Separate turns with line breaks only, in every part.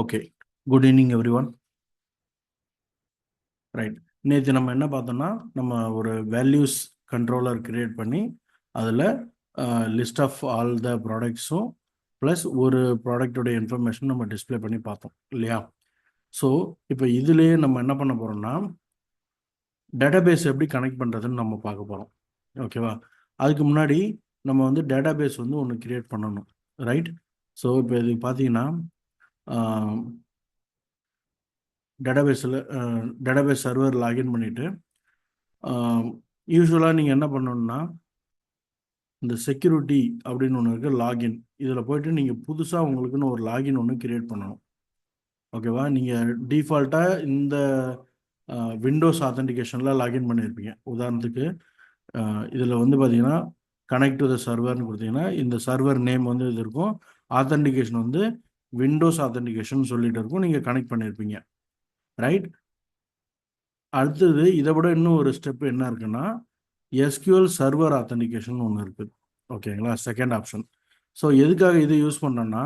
Okay. Good evening every one. Right. நேற்று நம்ம என்ன பார்த்தோம்னா, நம்ம ஒரு வேல்யூஸ் கண்ட்ரோலர் கிரியேட் பண்ணி அதில் லிஸ்ட் ஆஃப் ஆல் த ப்ராடக்ட்ஸும் ப்ளஸ் ஒரு ப்ராடக்டோட இன்ஃபர்மேஷன் நம்ம டிஸ்பிளே பண்ணி பார்த்தோம் இல்லையா? ஸோ இப்போ இதுலேயே நம்ம என்ன பண்ண போகிறோம்னா, டேட்டாபேஸ் எப்படி கனெக்ட் பண்ணுறதுன்னு நம்ம பார்க்க போகிறோம். ஓகேவா? அதுக்கு முன்னாடி நம்ம வந்து டேட்டாபேஸ் வந்து ஒன்று கிரியேட் பண்ணணும். ரைட். ஸோ இப்போ இதுக்கு பார்த்தீங்கன்னா, டேட்டாபேஸ் சர்வர் லாகின் பண்ணிவிட்டு யூஸ்வலாக நீங்கள் என்ன பண்ணணுன்னா, இந்த செக்யூரிட்டி அப்படின்னு ஒன்று இருக்குது, லாகின். இதில் போய்ட்டு நீங்கள் புதுசாக உங்களுக்குன்னு ஒரு லாகின் ஒன்று கிரியேட் பண்ணணும். ஓகேவா? நீங்கள் டிஃபால்ட்டாக இந்த விண்டோஸ் ஆத்தென்டிகேஷனில் லாகின் பண்ணியிருப்பீங்க. உதாரணத்துக்கு இதில் வந்து பார்த்தீங்கன்னா, கனெக்ட் டு த சர்வர்னு கொடுத்தீங்கன்னா இந்த சர்வர் நேம் வந்து இது இருக்கும். ஆத்தென்டிகேஷன் வந்து விண்டோஸ் ஆத்தென்டிகேஷன் சொல்லிட்டு இருக்கும். நீங்கள் கனெக்ட் பண்ணியிருப்பீங்க. ரைட். அடுத்தது இதை விட இன்னும் ஒரு ஸ்டெப் என்ன இருக்குன்னா, எஸ்கியூஎல் சர்வர் ஆத்தென்டிகேஷன் ஒன்று இருக்குது. ஓகேங்களா? Second option. ஸோ எதுக்காக இது யூஸ் பண்ணோன்னா,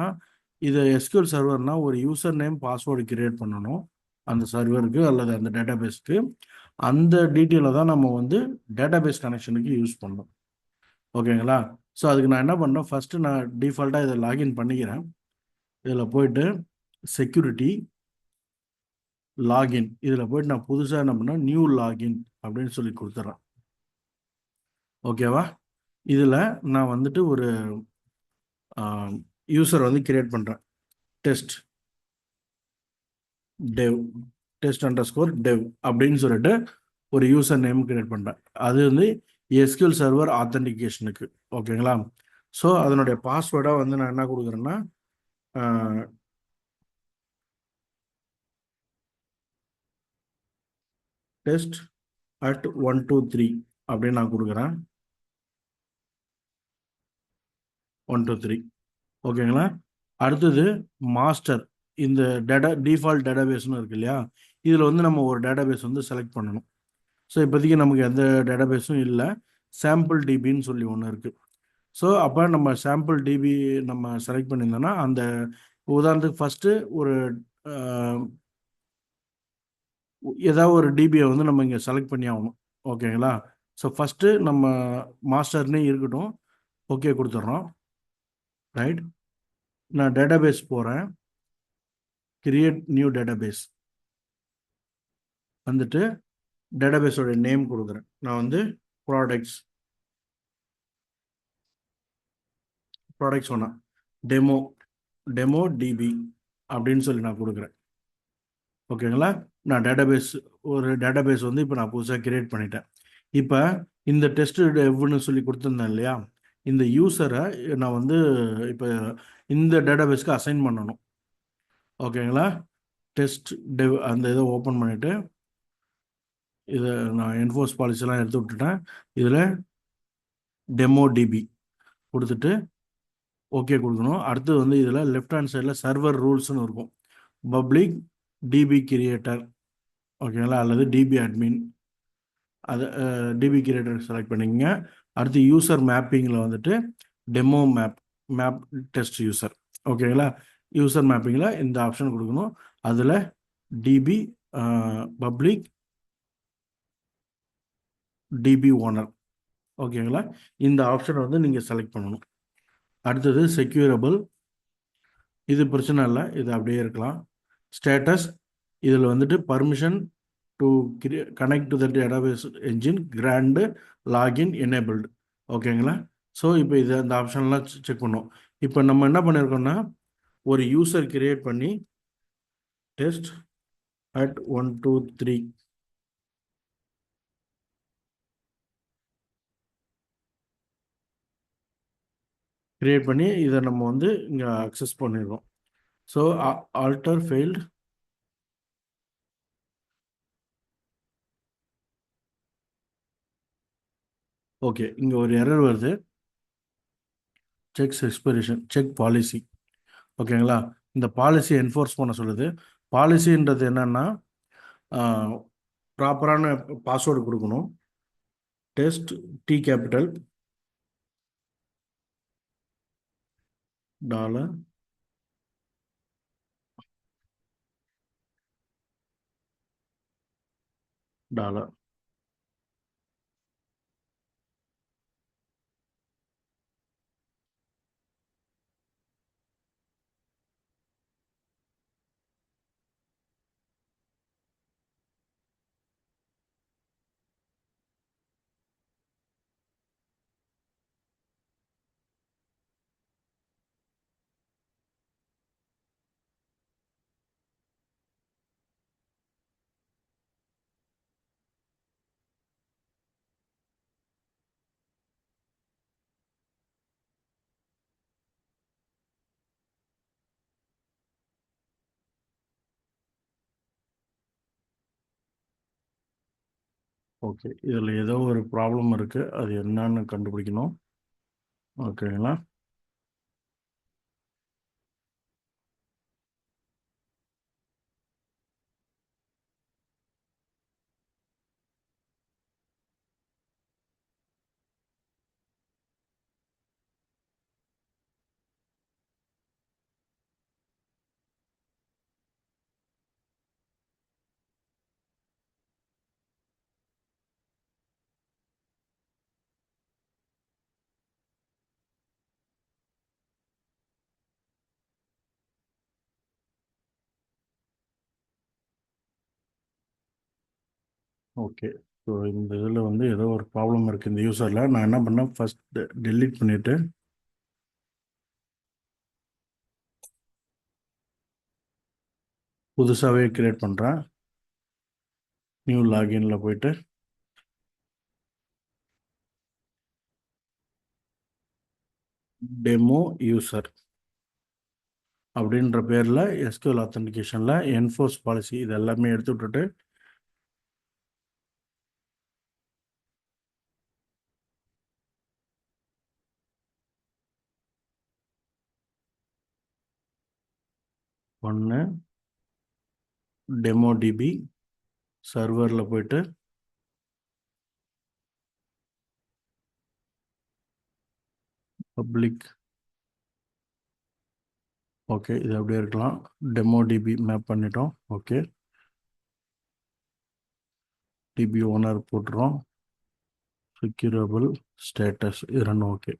இது எஸ்கியூஎல் சர்வர்னால் ஒரு யூசர் நேம் பாஸ்வேர்டு கிரியேட் பண்ணணும் அந்த சர்வருக்கு அல்லது அந்த டேட்டாபேஸ்க்கு. அந்த டீட்டெயிலை தான் நம்ம வந்து டேட்டாபேஸ் கனெக்ஷனுக்கு யூஸ் பண்ணணும். ஓகேங்களா? ஸோ அதுக்கு நான் என்ன பண்ணேன், ஃபஸ்ட்டு நான் டிஃபால்ட்டாக இதை லாகின் பண்ணிக்கிறேன். இதில் போயிட்டு செக்யூரிட்டி லாகின், இதில் போய்ட்டு நான் புதுசாக என்ன பண்ணேன், நியூ லாகின் அப்படின்னு சொல்லி கொடுத்துட்றேன். ஓகேவா? இதில் நான் வந்துட்டு ஒரு யூசர் வந்து கிரியேட் பண்ணுறேன். டெஸ்ட் டெவ், டெஸ்ட் அண்டர் ஸ்கோர் டெவ் அப்படின்னு சொல்லிட்டு ஒரு யூசர் நேம் கிரியேட் பண்ணுறேன். அது வந்து எஸ்கியூஎல் சர்வர் ஆத்தென்டிகேஷனுக்கு. ஓகேங்களா? ஸோ அதனுடைய பாஸ்வேர்டாக வந்து நான் என்ன கொடுக்குறேன்னா, டெஸ்ட் அட் 123 அப்படின்னு நான் கொடுக்குறேன். 123. ஓகேங்களா? அடுத்தது மாஸ்டர், இந்த டிஃபால்ட் டேட்டாபேஸ்னு இருக்கு இல்லையா? இதில் வந்து நம்ம ஒரு டேட்டாபேஸ் வந்து செலக்ட் பண்ணணும். ஸோ இப்போதைக்கு நமக்கு எந்த டேட்டாபேஸும் இல்லை. சாம்பிள் டிபின்னு சொல்லி ஒன்று இருக்குது. ஸோ அப்போ நம்ம சாம்பிள் டிபி நம்ம செலக்ட் பண்ணியிருந்தோன்னா, அந்த உதாரணத்துக்கு ஃபஸ்ட்டு ஒரு ஏதாவது ஒரு டிபியை வந்து நம்ம இங்கே செலக்ட் பண்ணி ஆகணும். ஓகேங்களா? ஸோ ஃபஸ்ட்டு நம்ம மாஸ்டர்னே இருக்கட்டும். ஓகே கொடுத்துட்றோம். ரைட். நான் டேட்டாபேஸ் போகிறேன். கிரியேட் நியூ டேட்டாபேஸ் வந்துட்டு டேட்டாபேஸோட நேம் கொடுக்குறேன். நான் வந்து ப்ராடக்ட்ஸ் சொன்னேன், டெமோ டிபி அப்படின்னு சொல்லி நான் கொடுக்குறேன். ஓகேங்களா? நான் ஒரு டேட்டாபேஸ் வந்து இப்போ நான் புதுசாக கிரியேட் பண்ணிட்டேன். இப்போ இந்த டெஸ்ட் எவ்னு சொல்லி கொடுத்துருந்தேன் இல்லையா? இந்த யூசரை நான் வந்து இப்போ இந்த டேட்டாபேஸ்க்கு அசைன் பண்ணணும். ஓகேங்களா? டெஸ்ட் டெவ் அந்த இதை ஓப்பன் பண்ணிவிட்டு இதை நான் என்ஃபோர்ஸ் பாலிசிலாம் எடுத்து விட்டுட்டேன். இதில் டெமோ டிபி கொடுத்துட்டு ஓகே கொடுக்கணும். அடுத்தது வந்து இதில் லெஃப்ட் ஹேண்ட் சைடில் சர்வர் ரூல்ஸ்னு இருக்கும். பப்ளிக் டிபி கிரியேட்டர், ஓகேங்களா, அல்லது டிபி அட்மின். அதை டிபி கிரியேட்டர் செலக்ட் பண்ணிக்கங்க. அடுத்து யூசர் மேப்பிங்கில் வந்துட்டு டெமோ மேப் டெஸ்ட் யூசர். ஓகேங்களா? யூசர் மேப்பிங்கில் இந்த ஆப்ஷன் கொடுக்கணும். அதில் டிபி பப்ளிக் டிபி ஓனர். ஓகேங்களா? இந்த ஆப்ஷனை வந்து நீங்கள் செலக்ட் பண்ணணும். அடுத்தது செக்யூரபிள், இது பிரச்சனை இல்லை, இது அப்படியே இருக்கலாம். ஸ்டேட்டஸ், இதில் வந்துட்டு permission to connect to the database engine grant login enabled. ஓகேங்களா? ஸோ இப்போ இது அந்த ஆப்ஷன்லாம் செக் பண்ணோம். இப்போ நம்ம என்ன பண்ணியிருக்கோம்னா, ஒரு யூசர் கிரியேட் பண்ணி டெஸ்ட் அட் 123 கிரியேட் பண்ணி இதை நம்ம வந்து இங்கே அக்சஸ் பண்ணிடுறோம். So alter failed. ஓகே, இங்கே ஒரு எரர் வருது. Sex expression check policy. ஓகேங்களா? இந்த பாலிசி என்ஃபோர்ஸ் பண்ண சொல்லுது. பாலிசின்றது என்னன்னா, ப்ராப்பரான பாஸ்வேர்டு கொடுக்கணும். Test D capital dollar dollar. Okay, இதில் ஏதோ ஒரு ப்ராப்ளம் இருக்குது, அது என்னன்னு கண்டுபிடிக்கணும். ஓகேங்களா? ஓகே, ஸோ இந்த இதில் வந்து ஏதோ ஒரு ப்ராப்ளம் இருக்குது இந்த யூசரில். நான் என்ன பண்ணேன், ஃபஸ்ட் டெலீட் பண்ணிவிட்டு புதுசாகவே க்ரியேட் பண்ணுறேன். நியூ லாகின்ல போயிட்டு டெமோ யூசர் அப்படின்ற பேரில் எஸ்கியூஎல் ஆத்தென்டிகேஷனில் என்ஃபோர்ஸ் பாலிசி இது எல்லாமே எடுத்து விட்டுட்டு ஒன்று டெமோ டிபி சர்வரில் போயிட்டு பப்ளிக். ஓகே, இது அப்படியே இருக்கலாம். டெமோ டிபி மேப் பண்ணிட்டோம். ஓகே, டிபி ஓனர் போட்டுறோம். செக்யூரபிள் ஸ்டேட்டஸ் இது ரெண்டும் ஓகே.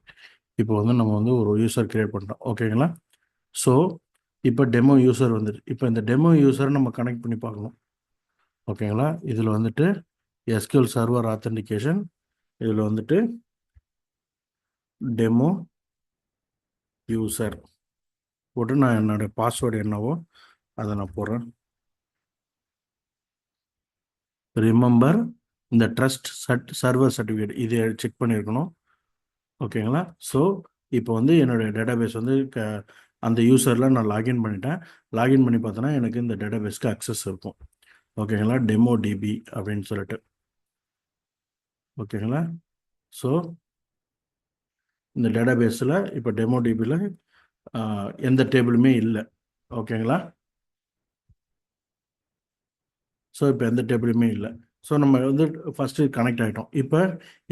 இப்போ வந்து நம்ம வந்து ஒரு யூசர் கிரியேட் பண்ணிட்டோம். ஓகேங்களா? ஸோ இப்போ டெமோ யூசர் வந்துட்டு இப்போ இந்த டெமோ யூசரை நம்ம கனெக்ட் பண்ணி பார்க்கணும். ஓகேங்களா? இதில் வந்துட்டு எஸ்கியூஎல் சர்வர் ஆத்தென்டிகேஷன், இதில் வந்துட்டு டெமோ யூசர் போட்டு நான் என்னோடய பாஸ்வேர்டு என்னவோ அதை நான் போடுறேன். ரிமெம்பர் இந்த ட்ரஸ்ட் சர்வர் சர்டிஃபிகேட் இது செக் பண்ணியிருக்கணும். ஓகேங்களா? ஸோ இப்போ வந்து என்னுடைய டேட்டாபேஸ் வந்து அந்த யூசரில் நான் லாகின் பண்ணிட்டேன். லாகின் பண்ணி பார்த்தோன்னா எனக்கு இந்த டேட்டாபேஸ்க்கு அக்சஸ் இருக்கும். ஓகேங்களா? டெமோ டிபி அப்படின்னு சொல்லிட்டு. ஓகேங்களா? ஸோ இந்த டேட்டாபேஸில் இப்போ டெமோ டிபியில் எந்த டேபிளுமே இல்லை. ஓகேங்களா? ஸோ இப்போ எந்த டேபிளுமே இல்லை. ஸோ நம்ம வந்து ஃபஸ்ட்டு கனெக்ட் ஆகிட்டோம். இப்போ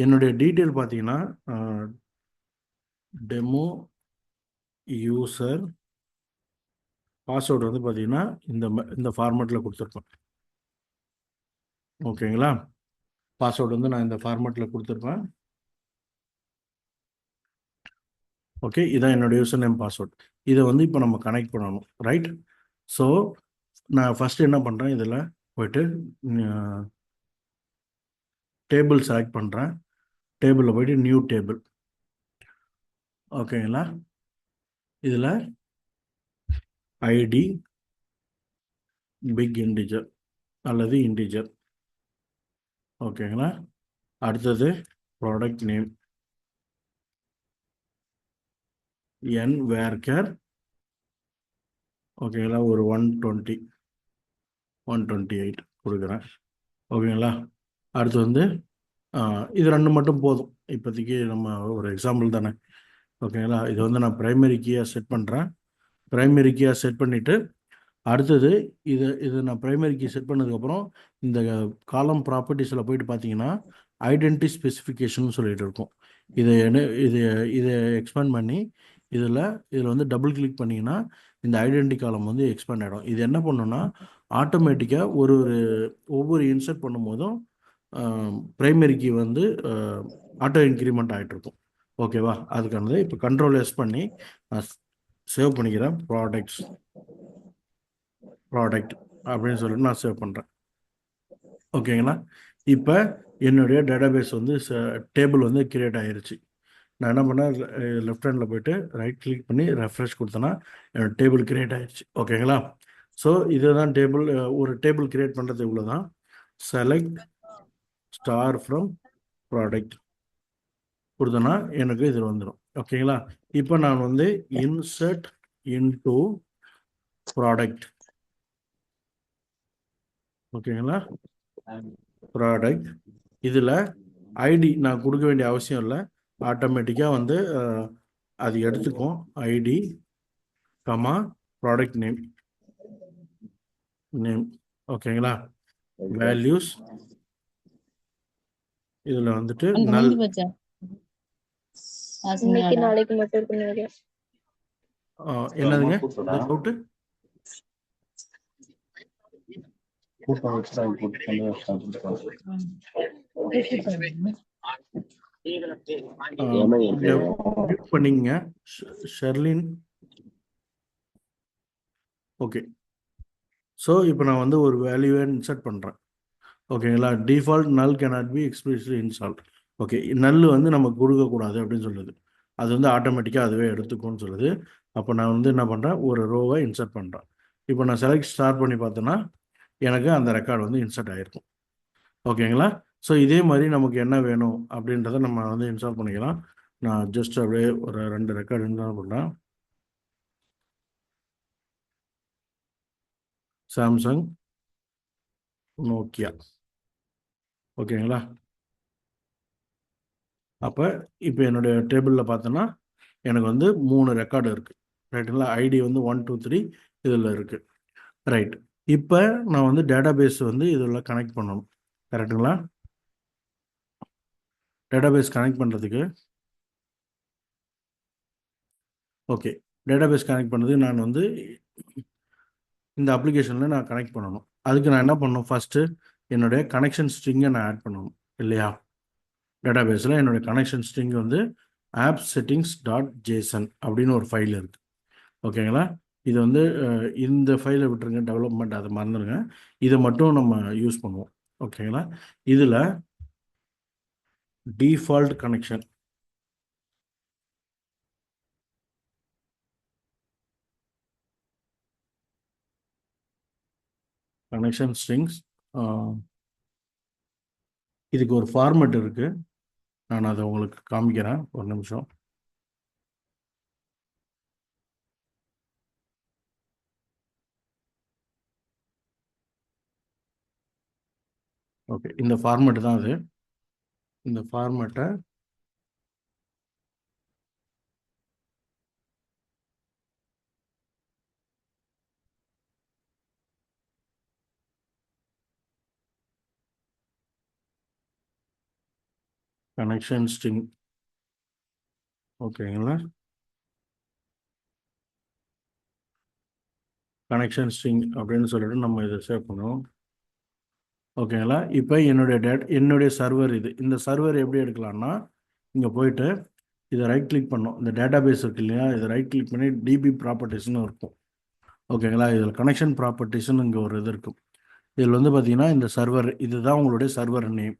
என்னுடைய டீட்டெயில் பார்த்தீங்கன்னா டெமோ யூசர் பாஸ்வேர்டு வந்து பார்த்தீங்கன்னா இந்த ஃபார்மேட்டில் கொடுத்துருப்பேன். ஓகேங்களா? பாஸ்வேர்டு வந்து நான் இந்த ஃபார்மேட்டில் கொடுத்துருப்பேன். ஓகே, இதான் என்னோடய யூசர் நேம் பாஸ்வேர்ட். இதை வந்து இப்போ நம்ம கனெக்ட் பண்ணணும், ரைட்? ஸோ நான் ஃபஸ்ட்டு என்ன பண்ணுறேன், இதில் போய்ட்டு டேபிள் செலக்ட் பண்ணுறேன். டேபிளில் போய்ட்டு நியூ டேபிள். ஓகேங்களா? இதில் ஐடி பிக் இன்டிஜர் அல்லது இன்டிஜர். ஓகேங்களா? அடுத்தது ப்ராடக்ட் நேம் என் வேர்கர். ஓகேங்களா? ஒரு 128 கொடுக்குறேன். ஓகேங்களா? அடுத்து வந்து இது ரெண்டு மட்டும் போதும் இப்போதைக்கு, நம்ம ஒரு எக்ஸாம்பிள் தானே. ஓகேங்களா? இது வந்து நான் ப்ரைமரி கீயாக செட் பண்ணுறேன். ப்ரைமரி கீயாக செட் பண்ணிவிட்டு அடுத்தது இது நான் ப்ரைமரி கீ செட் பண்ணதுக்கப்புறம் இந்த காலம் ப்ராப்பர்ட்டிஸில் போயிட்டு பார்த்தீங்கன்னா ஐடென்டி ஸ்பெசிஃபிகேஷன் சொல்லிட்டு இருக்கும். இது இதை எக்ஸ்பேண்ட் பண்ணி இதில் வந்து டபுள் கிளிக் பண்ணிங்கன்னா இந்த ஐடென்டி காலம் வந்து எக்ஸ்பேண்ட் ஆகிடும். இது என்ன பண்ணுன்னா ஆட்டோமேட்டிக்காக ஒவ்வொரு இன்சர்ட் பண்ணும்போதும் ப்ரைமரி கீ வந்து ஆட்டோ இன்க்ரிமெண்ட் ஆகிட்டு இருக்கும். ஓகேவா? அதுக்கானது இப்போ கண்ட்ரோல் எஸ் பண்ணி நான் சேவ் பண்ணிக்கிறேன். ப்ராடக்ட் அப்படின்னு சொல்லிட்டு நான் சேவ் பண்ணுறேன். ஓகேங்களா? இப்போ என்னுடைய டேட்டாபேஸ் வந்து டேபிள் வந்து கிரியேட் ஆயிருச்சு. நான் என்ன பண்ணேன், லெஃப்ட் ஹேண்டில் போயிட்டு ரைட் கிளிக் பண்ணி ரெஃப்ரெஷ் கொடுத்தேன்னா என்னோட டேபிள் கிரியேட் ஆயிடுச்சு. ஓகேங்களா? ஸோ இதுதான் டேபிள். ஒரு டேபிள் கிரியேட் பண்ணுறது இவ்வளோ தான். செலக்ட் ஸ்டார் ஃப்ரம் ப்ராடக்ட் கொடுத்தோன்னா எனக்கு இது வந்துடும். ஓகேங்களா? இப்போ நான் வந்து இன்சர்ட் இன்டு ப்ராடக்ட். ஓகேங்களா? ப்ராடக்ட் இதில் ஐடி நான் கொடுக்க வேண்டிய அவசியம் இல்லை. ஆட்டோமேட்டிக்காக வந்து அது எடுத்துக்கும். ID comma product name. ஓகேங்களா? வேல்யூஸ் இதில் வந்துட்டு நல்.
நாளைக்கு மட்டும் இருக்கு.
என்னதுங்க இந்த டவுட்டு? பண்ணிங்க ஷெர்லின். ஓகே. ஸோ இப்போ நான் வந்து ஒரு வேல்யூவை இன்சர்ட் பண்ணுறேன். ஓகேங்களா? டிஃபால்ட் நல் cannot be explicitly installed. Okay, நல் வந்து நமக்கு கொடுக்கக்கூடாது அப்படின்னு சொல்லுது. அது வந்து ஆட்டோமேட்டிக்காக அதுவே எடுத்துக்கும்னு சொல்லுது. அப்போ நான் வந்து என்ன பண்ணுறேன், ஒரு ரோவை இன்சர்ட் பண்ணுறேன். இப்போ நான் செலக்ட் ஸ்டார்ட் பண்ணி பார்த்தேன்னா எனக்கு அந்த ரெக்கார்டு வந்து இன்சர்ட் ஆகிருக்கும். ஓகேங்களா? ஸோ இதே மாதிரி நமக்கு என்ன வேணும் அப்படின்றத நம்ம வந்து இன்ஸ்டால் பண்ணிக்கலாம். நான் ஜஸ்ட் அப்படியே ஒரு 2 ரெக்கார்டு இன்ஸ்டால் பண்ணுறேன். Samsung, Nokia. ஓகேங்களா? அப்போ இப்போ என்னுடைய டேபிளில் பார்த்தோன்னா எனக்கு வந்து 3 ரெக்கார்டு இருக்குது. ரைட்டுங்களா? ஐடி வந்து 1 2 3 இதில் இருக்குது. ரைட். இப்போ நான் வந்து டேட்டாபேஸ் வந்து இதில் கனெக்ட் பண்ணணும். கரெக்டுங்களா? டேட்டாபேஸ் கனெக்ட் பண்ணுறதுக்கு ஓகே, டேட்டாபேஸ் கனெக்ட் பண்ணுறதுக்கு நான் வந்து இந்த அப்ளிகேஷனில் நான் கனெக்ட் பண்ணணும். அதுக்கு நான் என்ன பண்ணணும், ஃபஸ்ட்டு என்னுடைய கனெக்ஷன் ஸ்ட்ரிங்கை நான் ஆட் பண்ணணும் இல்லையா? டேட்டாபேஸில் என்னுடைய கனெக்ஷன் ஸ்ட்ரிங் வந்து ஆப் செட்டிங்ஸ் டாட் ஜேசன் அப்படின்னு ஒரு ஃபைல் இருக்குது. ஓகேங்களா? இது வந்து இந்த ஃபைலை விட்டுருங்க, டெவலப்மெண்ட் அதை மறந்துடுங்க. இதை மட்டும் நம்ம யூஸ் பண்ணுவோம். ஓகேங்களா? இதில் டிஃபால்ட் கனெக்ஷன் ஸ்ட்ரிங்ஸ் இதுக்கு ஒரு ஃபார்மேட் இருக்குது. நான் அதை உங்களுக்கு காமிக்கிறேன், ஒரு நிமிஷம். ஓகே, இந்த ஃபார்மேட் தான் அது. இந்த ஃபார்மேட்டை கனெக்ஷன் ஸ்ட்ரிங். ஓகேங்களா? கனெக்ஷன் ஸ்ட்ரிங் அப்படின்னு சொல்லிட்டு நம்ம இதை சேவ் பண்ணுவோம். ஓகேங்களா? இப்போ என்னுடைய சர்வர் இது. இந்த சர்வர் எப்படி எடுக்கலாம்னா, இங்கே போயிட்டு இதை ரைட் கிளிக் பண்ணோம். இந்த டேட்டாபேஸ் இருக்கு இல்லையா, இதை ரைட் கிளிக் பண்ணி டிபி ப்ராப்பர்ட்டிஸ்னு இருக்கும். ஓகேங்களா? இதில் கனெக்ஷன் ப்ராப்பர்ட்டிஸ்னு இங்கே ஒரு இது இருக்கும். இதில் வந்து பார்த்தீங்கன்னா இந்த சர்வர் இதுதான் உங்களுடைய சர்வர் நேம்.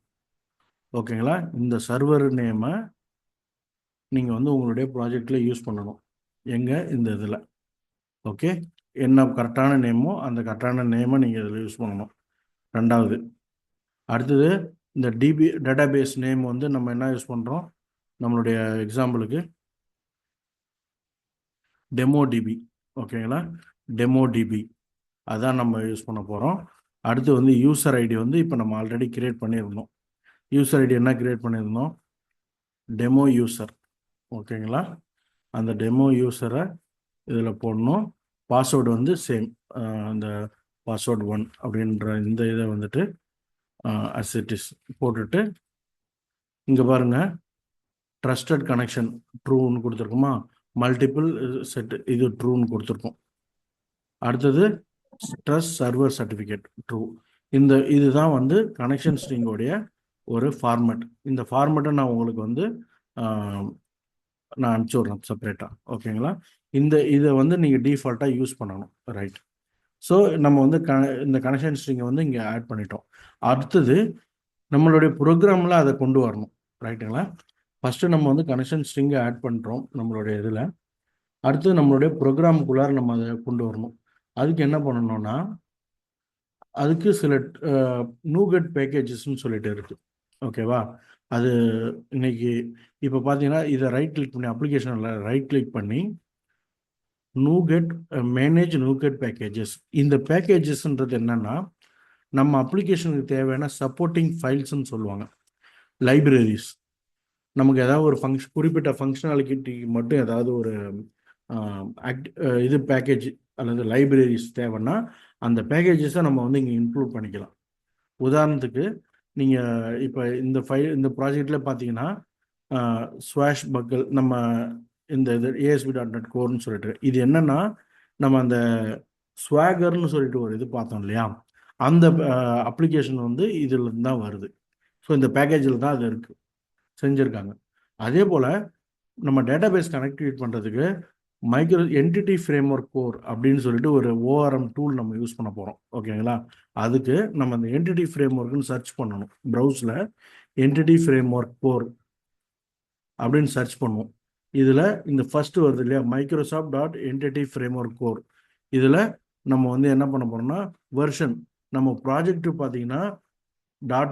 ஓகேங்களா? இந்த சர்வர் நேமை நீங்கள் வந்து உங்களுடைய ப்ராஜெக்டில் யூஸ் பண்ணணும். எங்கே? இந்த இதில். ஓகே, என்ன கரெக்டான நேமோ அந்த கரெக்டான நேமை நீங்கள் இதில் யூஸ் பண்ணணும். ரெண்டாவது, அடுத்தது இந்த டேட்டாபேஸ் நேம் வந்து நம்ம என்ன யூஸ் பண்ணுறோம், நம்மளுடைய எக்ஸாம்பிளுக்கு டெமோ டிபி. ஓகேங்களா? டெமோ டிபி அதான் நம்ம யூஸ் பண்ண போகிறோம். அடுத்து வந்து யூசர் ஐடி வந்து இப்போ நம்ம ஆல்ரெடி கிரியேட் பண்ணியிருந்தோம். யூசர் ஐடி என்ன கிரியேட் பண்ணியிருந்தோம், டெமோ யூசர். ஓகேங்களா? அந்த டெமோ யூசரை இதில் போடணும். பாஸ்வேர்டு வந்து சேம், அந்த பாஸ்வேர்டு 1 அப்படின்ற இந்த இதை வந்துட்டு அஸ் இட் இஸ் போட்டுட்டு இங்கே பாருங்கள், ட்ரஸ்டட் கனெக்ஷன் ட்ரூன்னு கொடுத்துருக்குமா, மல்டிபிள் செட் இது ட்ரூன்னு கொடுத்துருக்கோம். அடுத்தது ட்ரஸ்ட் சர்வர் சர்டிஃபிகேட் ட்ரூ. இதுதான் வந்து கனெக்ஷன் ஸ்ட்ரிங்கோடைய ஒரு ஃபார்மேட். இந்த ஃபார்மேட்டை நான் உங்களுக்கு வந்து ஆஹ், நான் அனுப்பிச்சி விட்றேன் செப்பரேட்டாக. ஓகேங்களா? இதை வந்து நீங்கள் டிஃபால்ட்டாக யூஸ் பண்ணணும். ரைட். ஸோ நம்ம வந்து இந்த கனெக்ஷன் ஸ்ட்ரிங்கை வந்து இங்கே ஆட் பண்ணிட்டோம். அடுத்தது நம்மளுடைய ப்ரோக்ராமில் அதை கொண்டு வரணும். ரைட்டுங்களா? ஃபஸ்ட்டு நம்ம வந்து கனெக்ஷன் ஸ்ட்ரிங்கை ஆட் பண்ணுறோம் நம்மளுடைய இதில். அடுத்து நம்மளுடைய ப்ரோக்ராமுக்குள்ளார நம்ம அதை கொண்டு வரணும். அதுக்கு என்ன பண்ணணும்னா, அதுக்கு சில நூகட் பேக்கேஜஸ்ன்னு சொல்லிட்டு இருக்கு. ஓகேவா? அது இன்னைக்கு இப்போ பார்த்தீங்கன்னா இதை ரைட் கிளிக் பண்ணி அப்ளிகேஷனில் ரைட் கிளிக் பண்ணி நூகட் மேனேஜ் நூகட் பேக்கேஜஸ். இந்த பேக்கேஜஸ்ன்றது என்னன்னா நம்ம அப்ளிகேஷனுக்கு தேவையான சப்போர்ட்டிங் ஃபைல்ஸ்ன்னு சொல்லுவாங்க, லைப்ரரிஸ். நமக்கு ஏதாவது ஒரு குறிப்பிட்ட ஃபங்க்ஷனாலிட்டிக்கு மட்டும் ஏதாவது ஒரு இது பேக்கேஜ் அல்லது லைப்ரரிஸ் தேவைன்னா அந்த பேக்கேஜஸை நம்ம வந்து இங்கே இன்க்ளூட் பண்ணிக்கலாம். உதாரணத்துக்கு நீங்கள் இப்போ இந்த ப்ராஜெக்டில் பார்த்தீங்கன்னா ஸ்வாஷ் பக்கல் நம்ம இந்த இது ASP.NET கோர்னு சொல்லிட்டு இது என்னன்னா நம்ம அந்த ஸ்வாகர்னு சொல்லிட்டு ஒரு இது பார்த்தோம் இல்லையா, அந்த அப்ளிகேஷன் வந்து இதில் தான் வருது. ஸோ இந்த பேக்கேஜில் தான் அது இருக்குது, செஞ்சுருக்காங்க. அதே போல் நம்ம டேட்டாபேஸ் கனெக்டிவேட் பண்ணுறதுக்கு மைக்ரோ என்டிட்டி ஃப்ரேம்ஒர்க் கோர் அப்படின்னு சொல்லிட்டு ஒரு ORM டூல் நம்ம யூஸ் பண்ண போகிறோம். ஓகேங்களா? அதுக்கு நம்ம அந்த என்டிட்டி ஃப்ரேம்ஒர்க்னு சர்ச் பண்ணணும். ப்ரௌஸில் என்டிட்டி ஃப்ரேம்ஒர்க் கோர் அப்படின்னு சர்ச் பண்ணுவோம். இதில் இந்த ஃபஸ்ட்டு வருது இல்லையா, Microsoft.Entity Framework Core. இதில் நம்ம வந்து என்ன பண்ண போகிறோம்னா வெர்ஷன் நம்ம ப்ராஜெக்ட் பார்த்தீங்கன்னா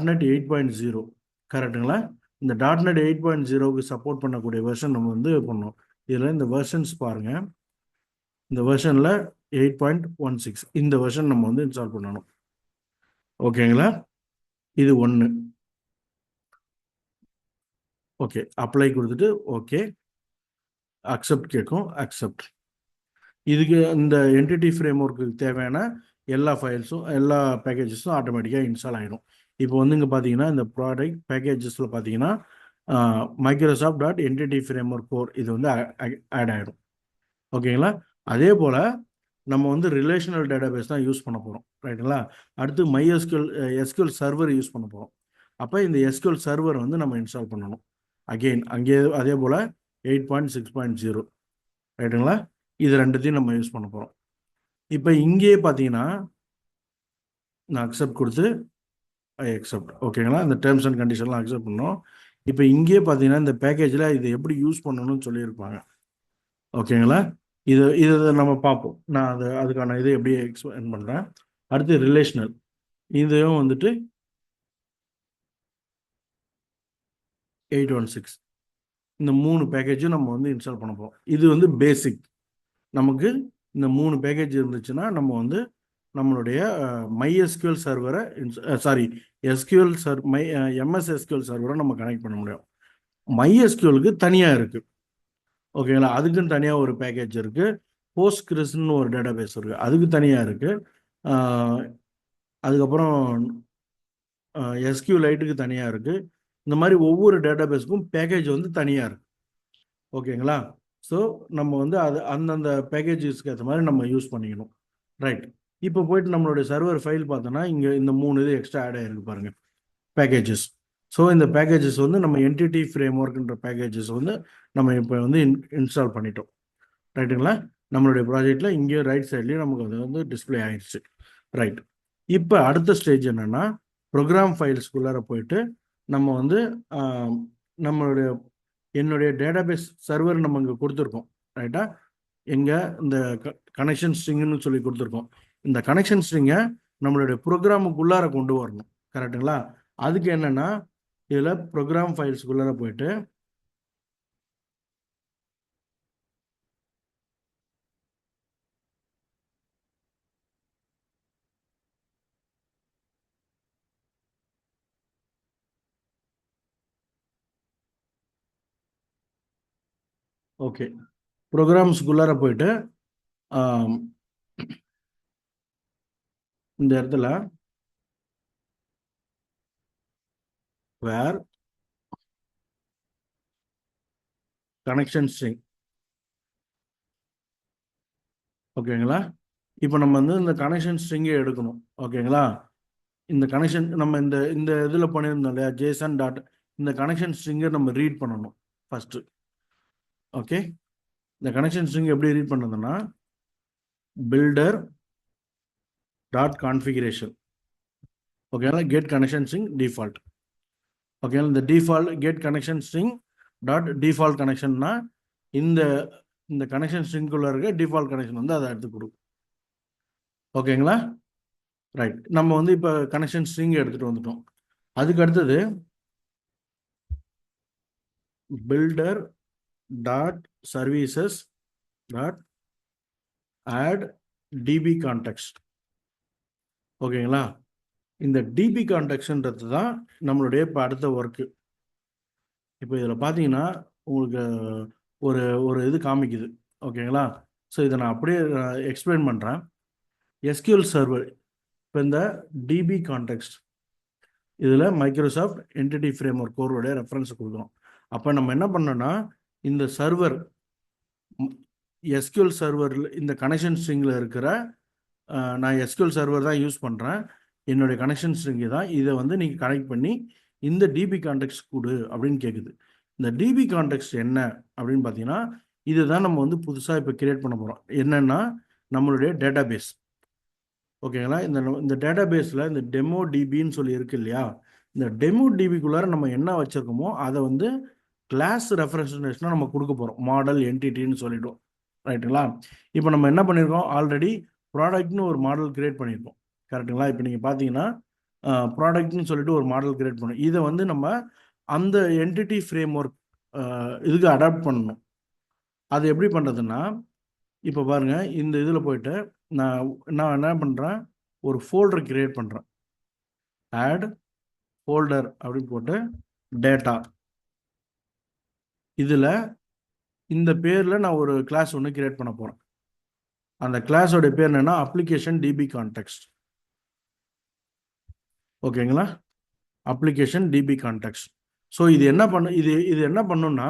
.NET 8.0. கரெக்டுங்களா? இந்த .NET 8.0க்கு சப்போர்ட் பண்ணக்கூடிய வெர்ஷன் நம்ம வந்து பண்ணோம். இதில் இந்த வெர்ஷன்ஸ் பாருங்கள். இந்த வெர்ஷனில் 8.16 இந்த வெர்ஷன் நம்ம வந்து இன்ஸ்டால் பண்ணணும். ஓகேங்களா? இது ஒன்று. ஓகே, அப்ளை கொடுத்துட்டு ஓகே அக்செப்ட் கேட்கும், அக்செப்ட். இதுக்கு இந்த என்டிட்டி ஃப்ரேம்ஒர்க்கு தேவையான எல்லா ஃபைல்ஸும் எல்லா பேக்கேஜஸும் ஆட்டோமேட்டிக்காக இன்ஸ்டால் ஆகிடும். இப்போ வந்து இங்கே பார்த்தீங்கன்னா இந்த ப்ராடக்ட் பேக்கேஜஸில் பார்த்தீங்கன்னா Microsoft.Entity Framework Core இது வந்து ஆட் ஆகிடும். ஓகேங்களா? அதே போல் நம்ம வந்து ரிலேஷனல் டேட்டாபேஸ் தான் யூஸ் பண்ண போகிறோம். ரைட்டுங்களா? அடுத்து SQL சர்வர் யூஸ் பண்ண போகிறோம். அப்போ இந்த SQL சர்வர் வந்து நம்ம இன்ஸ்டால் பண்ணணும். அகெயின் அங்கே அதே போல் 8.6.0. ரைட்டுங்களா? இது ரெண்டுத்தையும் நம்ம யூஸ் பண்ண போகிறோம். இப்போ இங்கேயே பார்த்தீங்கன்னா நான் அக்செப்ட் கொடுத்து ஐ அக்செப்ட். ஓகேங்களா? இந்த டேர்ம்ஸ் அண்ட் கண்டிஷன்லாம் அக்செப்ட் பண்ணோம். இப்போ இங்கேயே பார்த்தீங்கன்னா இந்த பேக்கேஜில் இதை எப்படி யூஸ் பண்ணணும்னு சொல்லியிருப்பாங்க. ஓகேங்களா? இதை நம்ம பார்ப்போம். நான் அதுக்கான இதை எப்படி எக்ஸ்பிளைன் பண்ணுறேன். அடுத்து ரிலேஷனல், இதையும் வந்துட்டு 816 இந்த 3 பேக்கேஜும் நம்ம வந்து இன்ஸ்டால் பண்ண போகிறோம். இது வந்து பேசிக். நமக்கு இந்த 3 பேக்கேஜ் இருந்துச்சுன்னா நம்ம வந்து நம்மளுடைய MySQL சர்வரை MS SQL சர்வரை நம்ம கனெக்ட் பண்ண முடியும். MySQLக்கு தனியாக இருக்குது. ஓகேங்களா? அதுக்குன்னு தனியாக ஒரு பேக்கேஜ் இருக்குது. போஸ்ட்கிரிஸ்ன்னு ஒரு டேட்டாபேஸ் இருக்குது, அதுக்கு தனியாக இருக்குது. அதுக்கப்புறம் SQLite தனியாக இருக்குது. இந்த மாதிரி ஒவ்வொரு டேட்டாபேஸுக்கும் பேக்கேஜ் வந்து தனியாக இருக்குது. ஓகேங்களா? ஸோ நம்ம வந்து அந்தந்த பேக்கேஜஸ்க்கு ஏற்ற மாதிரி நம்ம யூஸ் பண்ணிக்கணும். ரைட். இப்போ போயிட்டு நம்மளுடைய சர்வர் ஃபைல் பார்த்தோன்னா இங்கே இந்த 3 இது எக்ஸ்ட்ரா ஆட் ஆகிருக்கு பாருங்கள், பேக்கேஜஸ். ஸோ இந்த பேக்கேஜஸ் வந்து நம்ம என்டிட்டி ஃப்ரேம்ஒர்க்ன்ற பேக்கேஜஸ் வந்து நம்ம இப்போ வந்து இன்ஸ்டால் பண்ணிட்டோம். ரைட்டுங்களா? நம்மளுடைய ப்ராஜெக்டில் இங்கேயும் ரைட் சைட்லேயும் நமக்கு அது வந்து டிஸ்பிளே ஆயிடுச்சு. ரைட். இப்போ அடுத்த ஸ்டேஜ் என்னென்னா ப்ரோக்ராம் ஃபைல்ஸ்குள்ளார போயிட்டு நம்ம வந்து என்னுடைய டேட்டாபேஸ் சர்வர் நம்ம இங்கே கொடுத்துருக்கோம். ரைட்டா? எங்கே இந்த கனெக்ஷன் ஸ்ட்ரிங்னு சொல்லி கொடுத்துருக்கோம். இந்த கனெக்ஷன் ஸ்ட்ரிங்கை நம்மளுடைய ப்ரோக்ராமுக்குள்ளார கொண்டு வரணும். கரெக்டுங்களா? அதுக்கு என்னென்னா இதில் ப்ரோக்ராம் ஃபைல்ஸ்குள்ளார போயிட்டு ஓகே ப்ரோக்ராம்ஸ்குள்ளார போயிட்டு இந்த இடத்துல வேர் கனெக்ஷன் ஸ்ட்ரிங். ஓகேங்களா? இப்போ நம்ம வந்து இந்த கனெக்ஷன் ஸ்ட்ரிங்கை எடுக்கணும். ஓகேங்களா? இந்த கனெக்ஷன் நம்ம இந்த இந்த இதில் பண்ணியிருந்தோம் இல்லையா, ஜேசன் டாட், இந்த கனெக்ஷன் ஸ்ட்ரிங்கை நம்ம ரீட் பண்ணணும் ஃபஸ்ட்டு. ஓகே, இந்த கனெக்ஷன் ஸ்ட்ரிங் எப்படி ரீட் பண்ணுறதுன்னா, பில்டர் டாட் கான்ஃபிகரேஷன். ஓகேங்களா, கெட் கனெக்ஷன் ஸ்ட்ரிங் டிஃபால்ட். ஓகேங்களா, இந்த default get connection string dot default கனெக்ஷன்னா இந்த இந்த கனெக்ஷன் ஸ்ட்ரிங்குள்ள இருக்க டிஃபால்ட் கனெக்ஷன் வந்து அதை எடுத்து கொடுக்கும். ஓகேங்களா, ரைட். நம்ம வந்து இப்போ கனெக்ஷன் ஸ்ட்ரிங் எடுத்துகிட்டு வந்துட்டோம். அதுக்கு அடுத்தது builder dot services dot add db context. ஓகேங்களா, இந்த db contextன்றது தான் நம்மளுடைய இப்போ அடுத்த ஒர்க்கு. இப்போ இதில் பார்த்தீங்கன்னா உங்களுக்கு ஒரு ஒரு இது காமிக்குது. ஓகேங்களா, ஸோ இதை நான் அப்படியே எக்ஸ்பிளைன் பண்ணுறேன். SQL சர்வர், இப்போ இந்த db context இதில் மைக்ரோசாஃப்ட் என்டிட்டி ஃப்ரேம்வொர்க் கோரோடைய ரெஃபரன்ஸ் கொடுக்குறோம். அப்போ நம்ம என்ன பண்ணோன்னா, இந்த சர்வர் SQL சர்வரில் இந்த கனெக்ஷன் ஸ்ட்ரிங்கில் இருக்கிற நான் SQL சர்வர் தான் யூஸ் பண்ணுறேன், என்னுடைய கனெக்ஷன் ஸ்ட்ரிங்கு தான், இதை வந்து நீங்கள் கனெக்ட் பண்ணி இந்த டிபி கான்டெக்ட் கொடு அப்படின்னு கேட்குது. இந்த டிபி கான்டெக்ட் என்ன அப்படின்னு பார்த்தீங்கன்னா, இதுதான் நம்ம வந்து புதுசாக இப்போ கிரியேட் பண்ண போகிறோம். என்னென்னா நம்மளுடைய டேட்டா பேஸ். ஓகேங்களா, இந்த டேட்டா பேஸில் இந்த டெமோ டிபின்னு சொல்லி இருக்கு இல்லையா, இந்த டெமோ டிபிக்குள்ளார நம்ம என்ன வச்சுருக்கோமோ அதை வந்து கிளாஸ் ரெஃபரன்சேஷனாக நம்ம கொடுக்க போகிறோம், மாடல் என்டிட்டின்னு சொல்லிவிடும். ரைட்டுங்களா, இப்போ நம்ம என்ன பண்ணியிருக்கோம், ஆல்ரெடி ப்ராடக்ட்னு ஒரு மாடல் கிரியேட் பண்ணியிருக்கோம். கரெக்டுங்களா, இப்போ நீங்கள் பார்த்தீங்கன்னா ப்ராடக்ட்னு சொல்லிட்டு ஒரு மாடல் கிரியேட் பண்ணோம். இதை வந்து நம்ம அந்த என்டிட்டி ஃப்ரேம் ஒர்க் இதுக்கு அடாப்ட் பண்ணணும். அது எப்படி பண்ணுறதுன்னா, இப்போ பாருங்கள், இந்த இதில் போயிட்டு நான் என்ன பண்ணுறேன், ஒரு ஃபோல்டர் கிரியேட் பண்ணுறேன். ஆட் ஃபோல்டர் அப்படின்னு போட்டு டேட்டா, இதில் இந்த பேரில் நான் ஒரு கிளாஸ் ஒன்று கிரியேட் பண்ண போகிறேன். அந்த கிளாஸோட பேர் என்னன்னா அப்ளிகேஷன் டிபி கான்டெக்ட். ஓகேங்களா, அப்ளிகேஷன் டிபி கான்டெக்ட். ஸோ இது என்ன இது என்ன பண்ணுன்னா,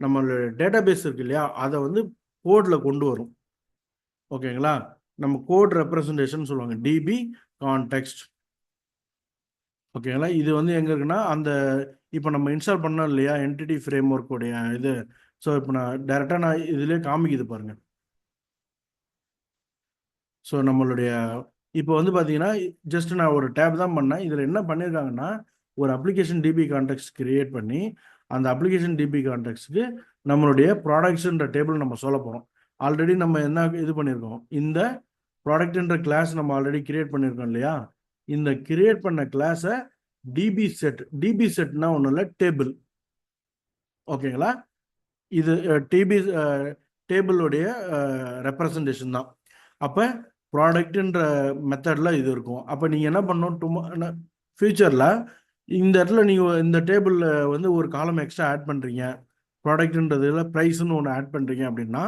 நம்மளோட டேட்டா பேஸ் இருக்கு இல்லையா, அதை வந்து கோடில் கொண்டு வரும். ஓகேங்களா, நம்ம கோட் ரெப்ரசன்டேஷன் சொல்லுவாங்க, டிபி கான்டெக்ட். ஓகேங்களா, இது வந்து எங்கே இருக்குன்னா, அந்த இப்போ நம்ம இன்ஸ்டால் பண்ணோம் இல்லையா என்டிட்டி ஃப்ரேம் ஒர்க்குடைய இது. ஸோ இப்போ நான் டைரெக்டாக நான் இதுலேயே காமிக்குது பாருங்கள். ஸோ நம்மளுடைய இப்போ வந்து பார்த்தீங்கன்னா, ஜஸ்ட் நான் ஒரு டேப் தான் பண்ணேன். இதில் என்ன பண்ணியிருக்காங்கன்னா, ஒரு அப்ளிகேஷன் டிபி கான்டெக்ட் கிரியேட் பண்ணி அந்த அப்ளிகேஷன் டிபி கான்டெக்ட்க்கு நம்மளுடைய ப்ராடக்ட்ஸ்ன்ற டேபிள் நம்ம சொல்ல போகிறோம். ஆல்ரெடி நம்ம என்ன இது பண்ணியிருக்கோம், இந்த ப்ராடக்ட்ன்ற கிளாஸ் நம்ம ஆல்ரெடி கிரியேட் பண்ணியிருக்கோம் இல்லையா, இந்த கிரியேட் பண்ண கிளாஸை டிபி செட்னா ஒன்றும் இல்லை, டேபிள். ஓகேங்களா, இது டேபிளுடைய ரெப்ரசன்டேஷன் தான். அப்போ ப்ராடக்ட்ன்ற மெத்தடில் இது இருக்கும். அப்போ நீங்கள் என்ன பண்ணணும், ஃபியூச்சரில் இந்த இடத்துல நீங்கள் இந்த டேபிளில் வந்து ஒரு காலம் எக்ஸ்ட்ரா ஆட் பண்ணுறீங்க, ப்ராடக்ட்ன்றதுல ப்ரைஸ்ன்னு ஒன்று ஆட் பண்ணுறீங்க அப்படின்னா,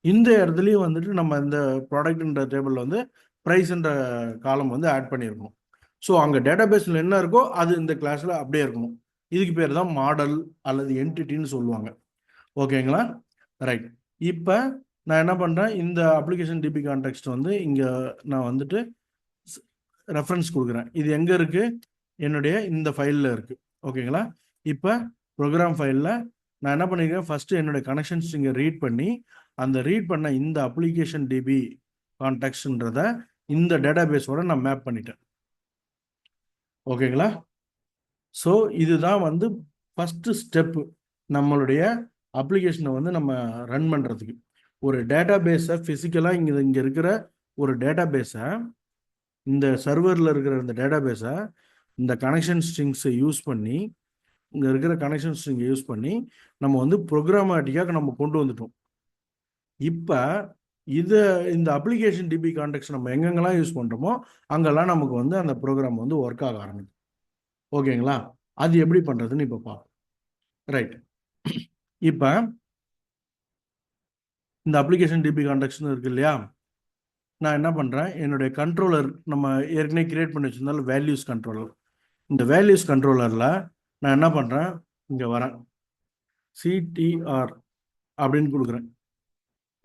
இந்த இடத்துலையும் வந்துட்டு நம்ம இந்த ப்ராடக்ட்ன்ற டேபிளில் வந்து ப்ரைஸ்ன்ற காலம் வந்து ஆட் பண்ணியிருக்கணும். ஸோ அங்கே டேட்டா பேஸில் என்ன இருக்கோ அது இந்த கிளாஸில் அப்படியே இருக்கணும். இதுக்கு பேர் தான் மாடல் அல்லது என்டிட்டின்னு சொல்லுவாங்க. ஓகேங்களா, ரைட். இப்போ நான் என்ன பண்ணுறேன், இந்த அப்ளிகேஷன் டிபி கான்டெக்ட் வந்து இங்கே நான் வந்துட்டு ரெஃபரன்ஸ் கொடுக்குறேன். இது எங்கே இருக்குது, என்னுடைய இந்த ஃபைலில் இருக்குது. ஓகேங்களா, இப்போ ப்ரோக்ராம் ஃபைலில் நான் என்ன பண்ணியிருக்கேன், ஃபஸ்ட்டு என்னுடைய கனெக்ஷன்ஸ் இங்கே ரீட் பண்ணி அந்த ரீட் பண்ண இந்த அப்ளிகேஷன் டிபி கான்டெக்ட்ன்றத இந்த டேட்டா பேஸோட நான் மேப் பண்ணிட்டேன். ஓகேங்களா, ஸோ இதுதான் வந்து ஃபஸ்ட்டு ஸ்டெப்பு நம்மளுடைய அப்ளிகேஷனை வந்து நம்ம ரன் பண்ணுறதுக்கு. ஒரு டேட்டா பேஸை ஃபிசிக்கலாக இங்கே இருக்கிற ஒரு டேட்டா பேஸை, இந்த சர்வரில் இருக்கிற இந்த டேட்டா பேஸை இந்த கனெக்ஷன் ஸ்ட்ரிங்ஸை யூஸ் பண்ணி, இங்கே இருக்கிற கனெக்ஷன் ஸ்ட்ரிங்கை யூஸ் பண்ணி நம்ம வந்து ப்ரோக்ராமேட்டிக்காக நம்ம கொண்டு வந்துட்டோம். இப்போ இந்த அப்ளிகேஷன் டிபி கான்டெக்ட் நம்ம எங்கெங்கெல்லாம் யூஸ் பண்ணுறோமோ அங்கெல்லாம் நமக்கு வந்து அந்த ப்ரோக்ராம் வந்து ஒர்க் ஆக ஆரம்பிக்கும். ஓகேங்களா, அது எப்படி பண்ணுறதுன்னு இப்போ பார்ப்போம். ரைட், இப்போ இந்த அப்ளிகேஷன் டிபி கான்டெக்ட்னு இருக்கு இல்லையா, நான் என்ன பண்ணுறேன், என்னுடைய கண்ட்ரோலர் நம்ம ஏற்கனவே கிரியேட் பண்ணி வச்சிருந்தாலும் வேல்யூஸ் கண்ட்ரோலர், இந்த வேல்யூஸ் கண்ட்ரோலரில் நான் என்ன பண்ணுறேன், இங்கே வரேன், சிடிஆர் அப்படின்னு கொடுக்குறேன்.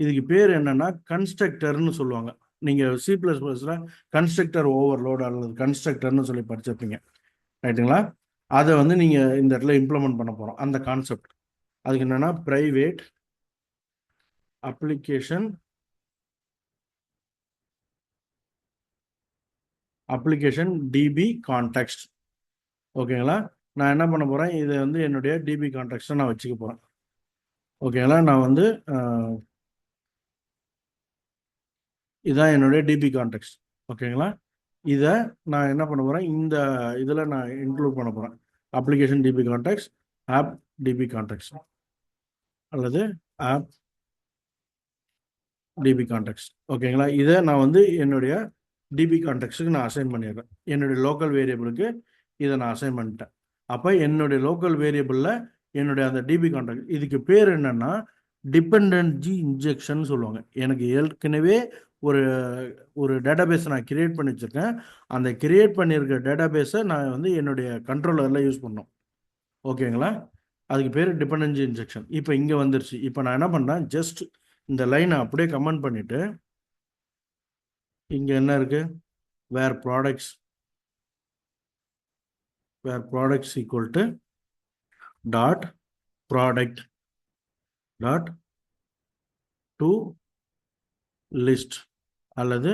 இதுக்கு பேர் என்னன்னா கன்ஸ்ட்ரக்டர்னு சொல்லுவாங்க. நீங்கள் C++ல கன்ஸ்ட்ரக்டர் ஓவர்லோட் அல்லது கன்ஸ்ட்ரக்டர்னு சொல்லி படிச்சிருப்பீங்க, ரைட்டுங்களா? அதை வந்து நீங்கள் இந்த இடத்துல இம்ப்ளிமெண்ட் பண்ண போகிறோம் அந்த கான்செப்ட். அதுக்கு என்னென்னா ப்ரைவேட் அப்ளிகேஷன் டிபி கான்டெக்ஸ்ட். ஓகேங்களா? நான் என்ன பண்ண போகிறேன், இதை வந்து என்னுடைய டிபி கான்டெக்ஸ்ட்டை நான் வச்சுக்க போகிறேன். ஓகேங்களா? நான் வந்து இதான் என்னுடைய டிபி கான்டெக்ஸ்ட். ஓகேங்களா? இதை நான் என்ன பண்ண போகிறேன், இந்த இதில் நான் இன்க்ளூட் பண்ண போகிறேன். Application DB context, app DB context அல்லது ஆப் டிபி கான்டெக்ஸ்ட். ஓகேங்களா? இதை நான் வந்து என்னுடைய டிபி கான்டெக்ஸ்ட்டுக்கு நான் அசைன் பண்ணிடுறேன். என்னுடைய லோக்கல் வேரியபிளுக்கு இதை நான் அசைன் பண்ணிட்டேன். அப்போ என்னுடைய லோக்கல் வேரியபிளில் என்னுடைய அந்த டிபி கான்டெக்ட், இதுக்கு பேர் என்னென்னா டிபெண்டன்சி இன்ஜெக்ஷன் சொல்லுவாங்க. எனக்கு ஏற்கனவே ஒரு ஒரு டேட்டாபேஸை நான் கிரியேட் பண்ணி வச்சுருக்கேன். அந்த கிரியேட் பண்ணியிருக்க டேட்டாபேஸை நான் வந்து என்னுடைய கண்ட்ரோலரில் யூஸ் பண்ணோம். ஓகேங்களா? அதுக்கு பேர் டிபெண்டன்சி இன்ஜெக்ஷன். இப்போ இங்கே வந்துருச்சு. இப்போ நான் என்ன பண்ணேன், ஜஸ்ட் இந்த லைனை அப்படியே கமெண்ட் பண்ணிவிட்டு இங்கே என்ன இருக்குது, where products equal to dot product dot to list அல்லது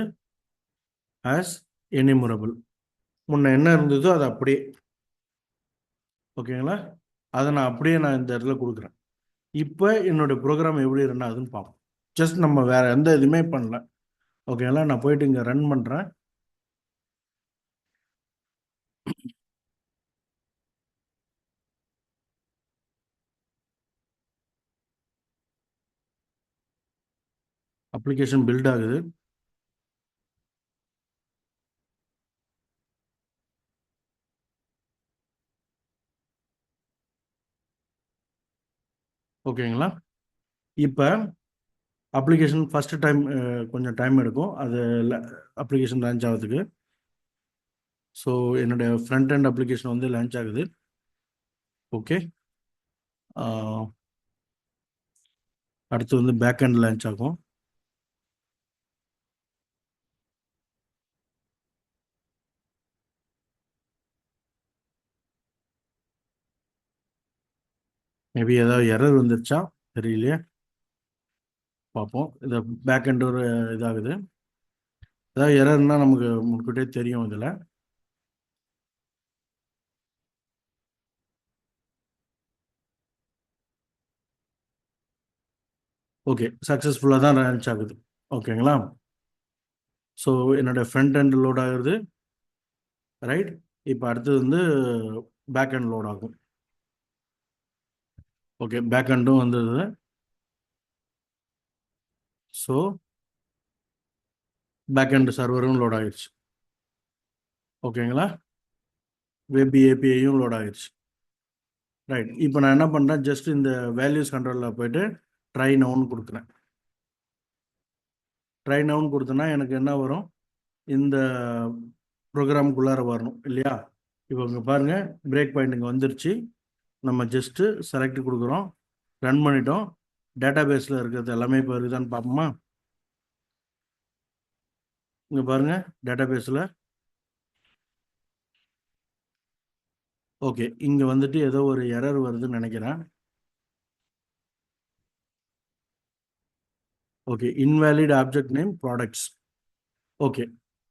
ஆஸ் எனிமரபிள். முன்ன என்ன இருந்ததோ அது அப்படியே. ஓகேங்களா? அதை நான் அப்படியே இந்த இடத்துல கொடுக்குறேன். இப்போ என்னுடைய ப்ரோக்ராம் எப்படி ரன் ஆகுதுன்னு பார்ப்போம். ஜஸ்ட் நம்ம வேறு எந்த இதுவுமே பண்ணல. ஓகேங்களா? நான் போயிட்டு இங்கே ரன் பண்ணுறேன். அப்ளிகேஷன் பில்ட் ஆகுது. ஓகேங்களா? இப்போ அப்ளிகேஷன் ஃபஸ்ட்டு டைம் கொஞ்சம் டைம் எடுக்கும் அது அப்ளிகேஷன் லான்ச் ஆகிறதுக்கு. ஸோ என்னுடைய ஃப்ரண்ட் எண்ட் அப்ளிகேஷன் வந்து லான்ச் ஆகுது. ஓகே, அடுத்து வந்து பேக் எண்ட் லான்ச் ஆகும். மேபி ஏதாவது எரர் வந்துருச்சா தெரியலையே, பார்ப்போம். இதை பேக் எண்ட் ஒரு இதாகுது. ஏதாவது எரர்னா நமக்கு முன்கூட்டியே தெரியும் இதில். ஓகே, சக்ஸஸ்ஃபுல்லாக தான் லான்ச் ஆகுது. ஓகேங்களா? ஸோ என்னோடய ஃப்ரண்ட் எண்ட் லோட் ஆகுது, ரைட். இப்போ அடுத்தது வந்து பேக் எண்ட் லோட் ஆகும். ஓகே, பேக் எண்டும் வந்தது. ஸோ பேக் எண்ட் சர்வரும் லோட் ஆகிடுச்சு. ஓகேங்களா? வெப் ஏபிஐயும் லோட் ஆகிடுச்சு, ரைட். இப்போ நான் என்ன பண்ணுறேன், ஜஸ்ட் இந்த வேல்யூஸ் கண்ட்ரோலில் போயிட்டு ட்ரை நவுன் கொடுக்குறேன். ட்ரை நவுன் கொடுத்தேன்னா எனக்கு என்ன வரும், இந்த ப்ரோக்ராமுக்குள்ளார வரணும் இல்லையா? இப்போ இங்கே பாருங்கள், பிரேக் பாயிண்ட் இங்கே வந்துருச்சு. நம்ம ஜஸ்ட்டு செலக்ட் கொடுக்குறோம், ரன் பண்ணிட்டோம். டேட்டா பேஸில் இருக்கிறது எல்லாமே இப்போ இருக்குதான்னு பார்ப்போமா? இங்கே பாருங்கள், டேட்டா பேஸில் ஓகே, இங்கே வந்துட்டு ஏதோ ஒரு எரர் வருதுன்னு நினைக்கிறேன். Okay, invalid object name products. Okay,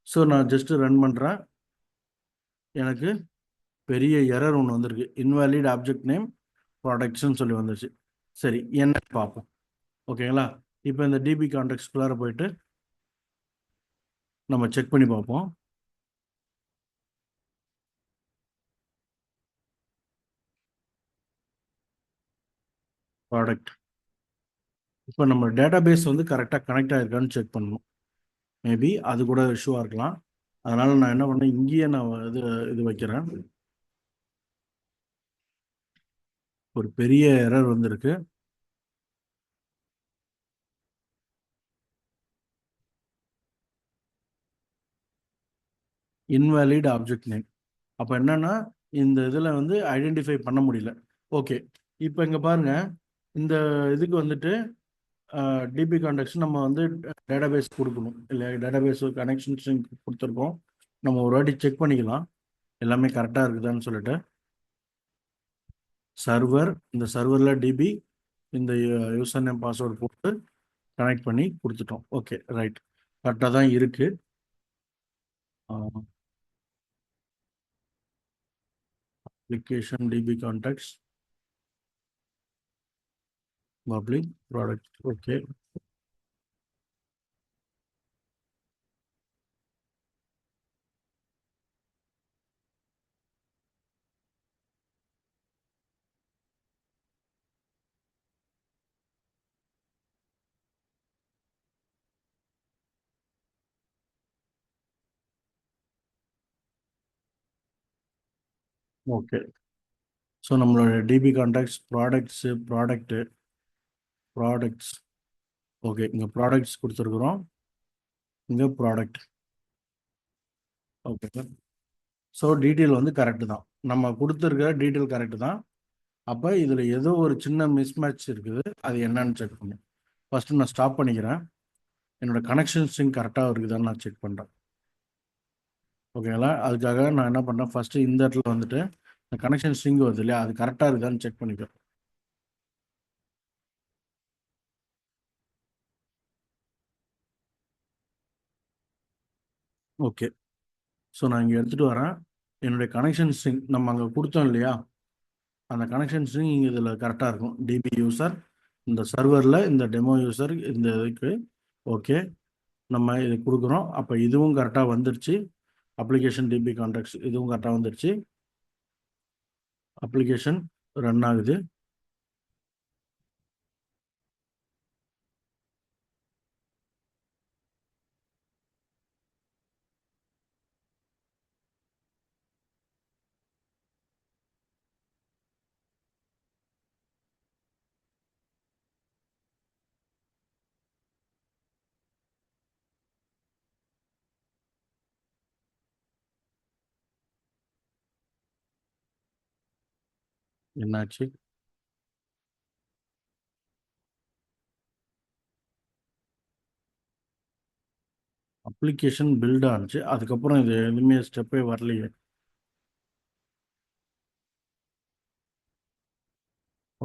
so நான் ஜஸ்ட்டு ரன் பண்ணுறேன். எனக்கு பெரிய எரர் ஒன்று வந்திருக்கு, இன்வேலிட் ஆப்ஜெக்ட் நேம் ப்ராடக்ட்ஸ்ன்னு சொல்லி வந்துருச்சு. சரி, என்ன பார்ப்போம். ஓகேங்களா? இப்போ இந்த டிபி கான்டெக்ட்குள்ளார போயிட்டு நம்ம செக் பண்ணி பார்ப்போம். ப்ராடக்ட், இப்போ நம்ம டேட்டா பேஸ் வந்து கரெக்டாக கனெக்ட் ஆகிருக்கான்னு செக் பண்ணணும். மேபி அது கூட இஷ்யூவாக இருக்கலாம். அதனால் நான் என்ன பண்ணேன், இங்கேயே நான் இது வைக்கிறேன். ஒரு பெரிய எரர் வந்திருக்கு. Invalid object name. அப்போ என்னன்னா இந்த இதில் வந்து ஐடென்டிஃபை பண்ண முடியல. ஓகே, இப்போ இங்கே பாருங்கள், இந்த இதுக்கு வந்துட்டு டிபி கான்டாக்ட்ஸ் நம்ம வந்து டேட்டாபேஸ் கொடுக்கணும் இல்லை, டேட்டாபேஸ் கனெக்ஷன்ஸ் கொடுத்துருக்கோம். நம்ம ஒரு வாட்டி செக் பண்ணிக்கலாம் எல்லாமே கரெக்டாக இருக்குதான்னு சொல்லிட்டு. சர்வர், இந்த சர்வரில் டிபி, இந்த யூசர் நேம் பாஸ்வேர்டு போட்டு கனெக்ட் பண்ணி கொடுத்துட்டோம். ஓகே, ரைட், கரெக்டாக தான் இருக்குது. Application DB contacts public product. Okay, okay. So நம்மளோட டிபி கான்டாக்ட்ஸ் ப்ராடக்ட்ஸ். ஓகே, இங்கே ப்ராடக்ட்ஸ் கொடுத்துருக்குறோம், இங்கே ப்ராடக்ட். ஓகே, ஸோ டீட்டெயில் வந்து கரெக்டு தான், நம்ம கொடுத்துருக்கிற டீட்டெயில் கரெக்டு தான். அப்போ இதில் ஏதோ ஒரு சின்ன மிஸ்மேட்ச் இருக்குது, அது என்னன்னு செக் பண்ணணும். ஃபஸ்ட்டு நான் ஸ்டாப் பண்ணிக்கிறேன், என்னோட கனெக்ஷன் ஸ்ட்ரிங் கரெக்டாக இருக்குதான்னு நான் செக் பண்ணுறேன். ஓகேங்களா? அதுக்காக நான் என்ன பண்ணுறேன், ஃபஸ்ட்டு இந்த இடத்துல வந்துட்டு இந்த கனெக்ஷன் ஸ்ட்ரிங் வருது இல்லையா, அது கரெக்டாக இருக்குதான்னு செக் பண்ணிக்கிறேன். ஓகே, ஸோ நான் இங்கே எடுத்துகிட்டு வரேன். என்னுடைய கனெக்ஷன் ஸ்ட்ரிங் நம்ம அங்கே கொடுத்தோம் இல்லையா, அந்த கனெக்ஷன் ஸ்ட்ரிங் இங்கே இதில் கரெக்டாக இருக்கும். டிபி யூசர், இந்த சர்வரில் இந்த டெமோ யூசர், இந்த இதுக்கு. ஓகே, நம்ம இது கொடுக்குறோம். அப்போ இதுவும் கரெக்டாக வந்துடுச்சு. அப்ளிகேஷன் டிபி கான்டாக்ட்ஸ் இதுவும் கரெக்டாக வந்துடுச்சு. அப்ளிகேஷன் ரன் ஆகுது. என்னாச்சு? அப்ளிகேஷன் பில்ட் ஆனிச்சு, அதுக்கப்புறம் இது எதுவுமே ஸ்டெப்பே வரலையே.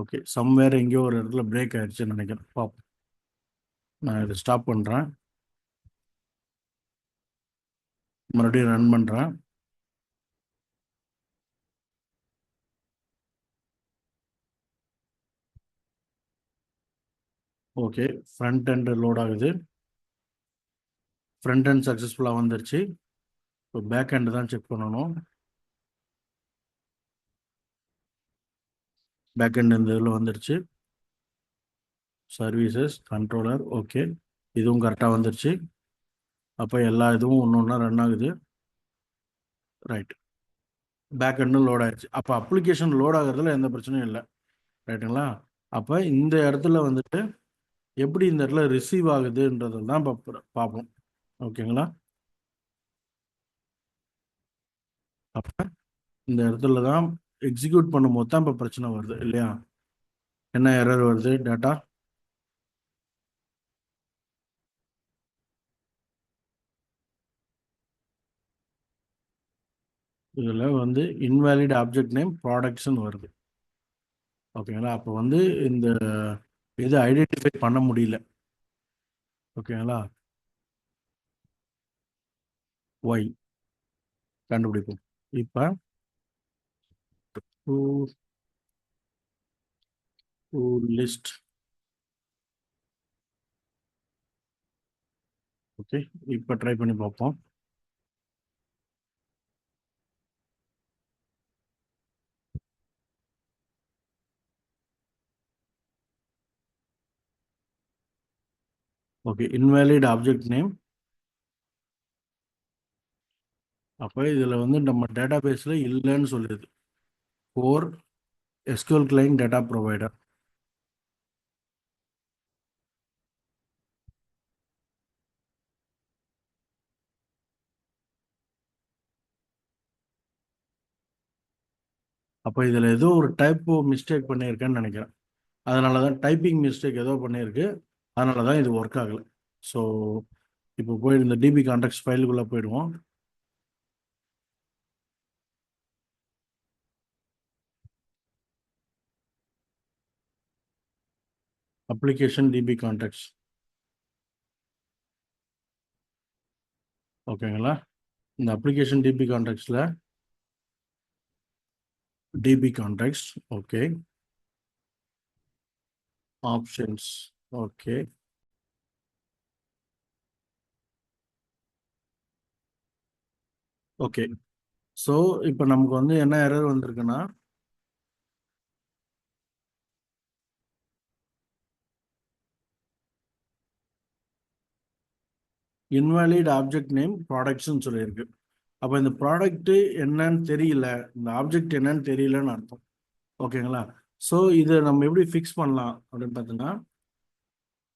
ஓகே, சம்வேர் எங்கேயோ ஒரு இடத்துல பிரேக் ஆயிடுச்சுன்னு நினைக்கிறேன். பார்ப்போம், நான் இதை ஸ்டாப் பண்ணுறேன், மறுபடியும் ரன் பண்ணுறேன். ஓகே, ஃப்ரண்ட் end லோட் ஆகுது. ஃப்ரண்ட் end சக்ஸஸ்ஃபுல்லாக வந்துருச்சு. இப்போ பேக் end தான் செக் பண்ணணும். பேக் end இந்த இதில் வந்துருச்சு. சர்வீசஸ், கண்ட்ரோலர், ஓகே, இதுவும் கரெக்டாக வந்துருச்சு. அப்போ எல்லா இதுவும் ஒன்று ஒன்றா ரன் ஆகுது. ரைட், பேக் எண்டும் லோட் ஆயிடுச்சு. அப்போ அப்ளிகேஷன் லோட் ஆகிறதுல எந்த பிரச்சனையும் இல்லை. ரைட்டுங்களா? அப்போ இந்த இடத்துல வந்துட்டு எப்படி இந்த இடத்துல ரிசீவ் ஆகுதுன்றது தான் பார்ப்போம். ஓகேங்களா? அப்போ இந்த இடத்துல தான் எக்ஸிக்யூட் பண்ணும்போது தான் இப்போ பிரச்சனை வருது இல்லையா? என்ன எரர் வருது? டேட்டா இதில் வந்து இன்வேலிட் ஆப்ஜெக்ட் நேம் ப்ராடக்ட்ஸ்னு வருது. ஓகேங்களா? அப்போ வந்து இந்த இது ஐடென்டிஃபை பண்ண முடியல. ஓகேங்களா? ஒய் கண்டுபிடிப்போம். இப்போ லிஸ்ட். ஓகே, இப்போ ட்ரை பண்ணி பார்ப்போம். Okay, invalid object name. அப்போ இதில் வந்து நம்ம டேட்டா பேஸில் இல்லைன்னு சொல்லுது. Core SQL client data provider. அப்போ இதில் ஏதோ ஒரு டைப்போ மிஸ்டேக் பண்ணியிருக்கேன்னு நினைக்கிறேன். அதனால தான் டைப்பிங் மிஸ்டேக் ஏதோ பண்ணியிருக்கு. அதனால தான் இது ஒர்க் ஆகலை. ஸோ இப்போ போய் இந்த டிபி கான்டாக்ட்ஸ் ஃபைலுக்குள்ளே போயிடுவோம். Application DB contacts. ஓகேங்களா? இந்த அப்ளிகேஷன் டிபி கான்டாக்ட்ஸில் DB contacts, okay, options, okay, okay. So இப்போ நமக்கு வந்து என்ன எரர் வந்திருக்குன்னா, இன்வாலிட் ஆப்ஜெக்ட் நேம் ப்ராடக்ட்ஸ்னு சொல்லியிருக்கு. அப்போ இந்த ப்ராடக்ட்டு என்னன்னு தெரியல, இந்த ஆப்ஜெக்ட் என்னன்னு தெரியலன்னு அர்த்தம். ஓகேங்களா? ஸோ இதை நம்ம எப்படி ஃபிக்ஸ் பண்ணலாம் அப்படின்னு பார்த்தீங்கன்னா,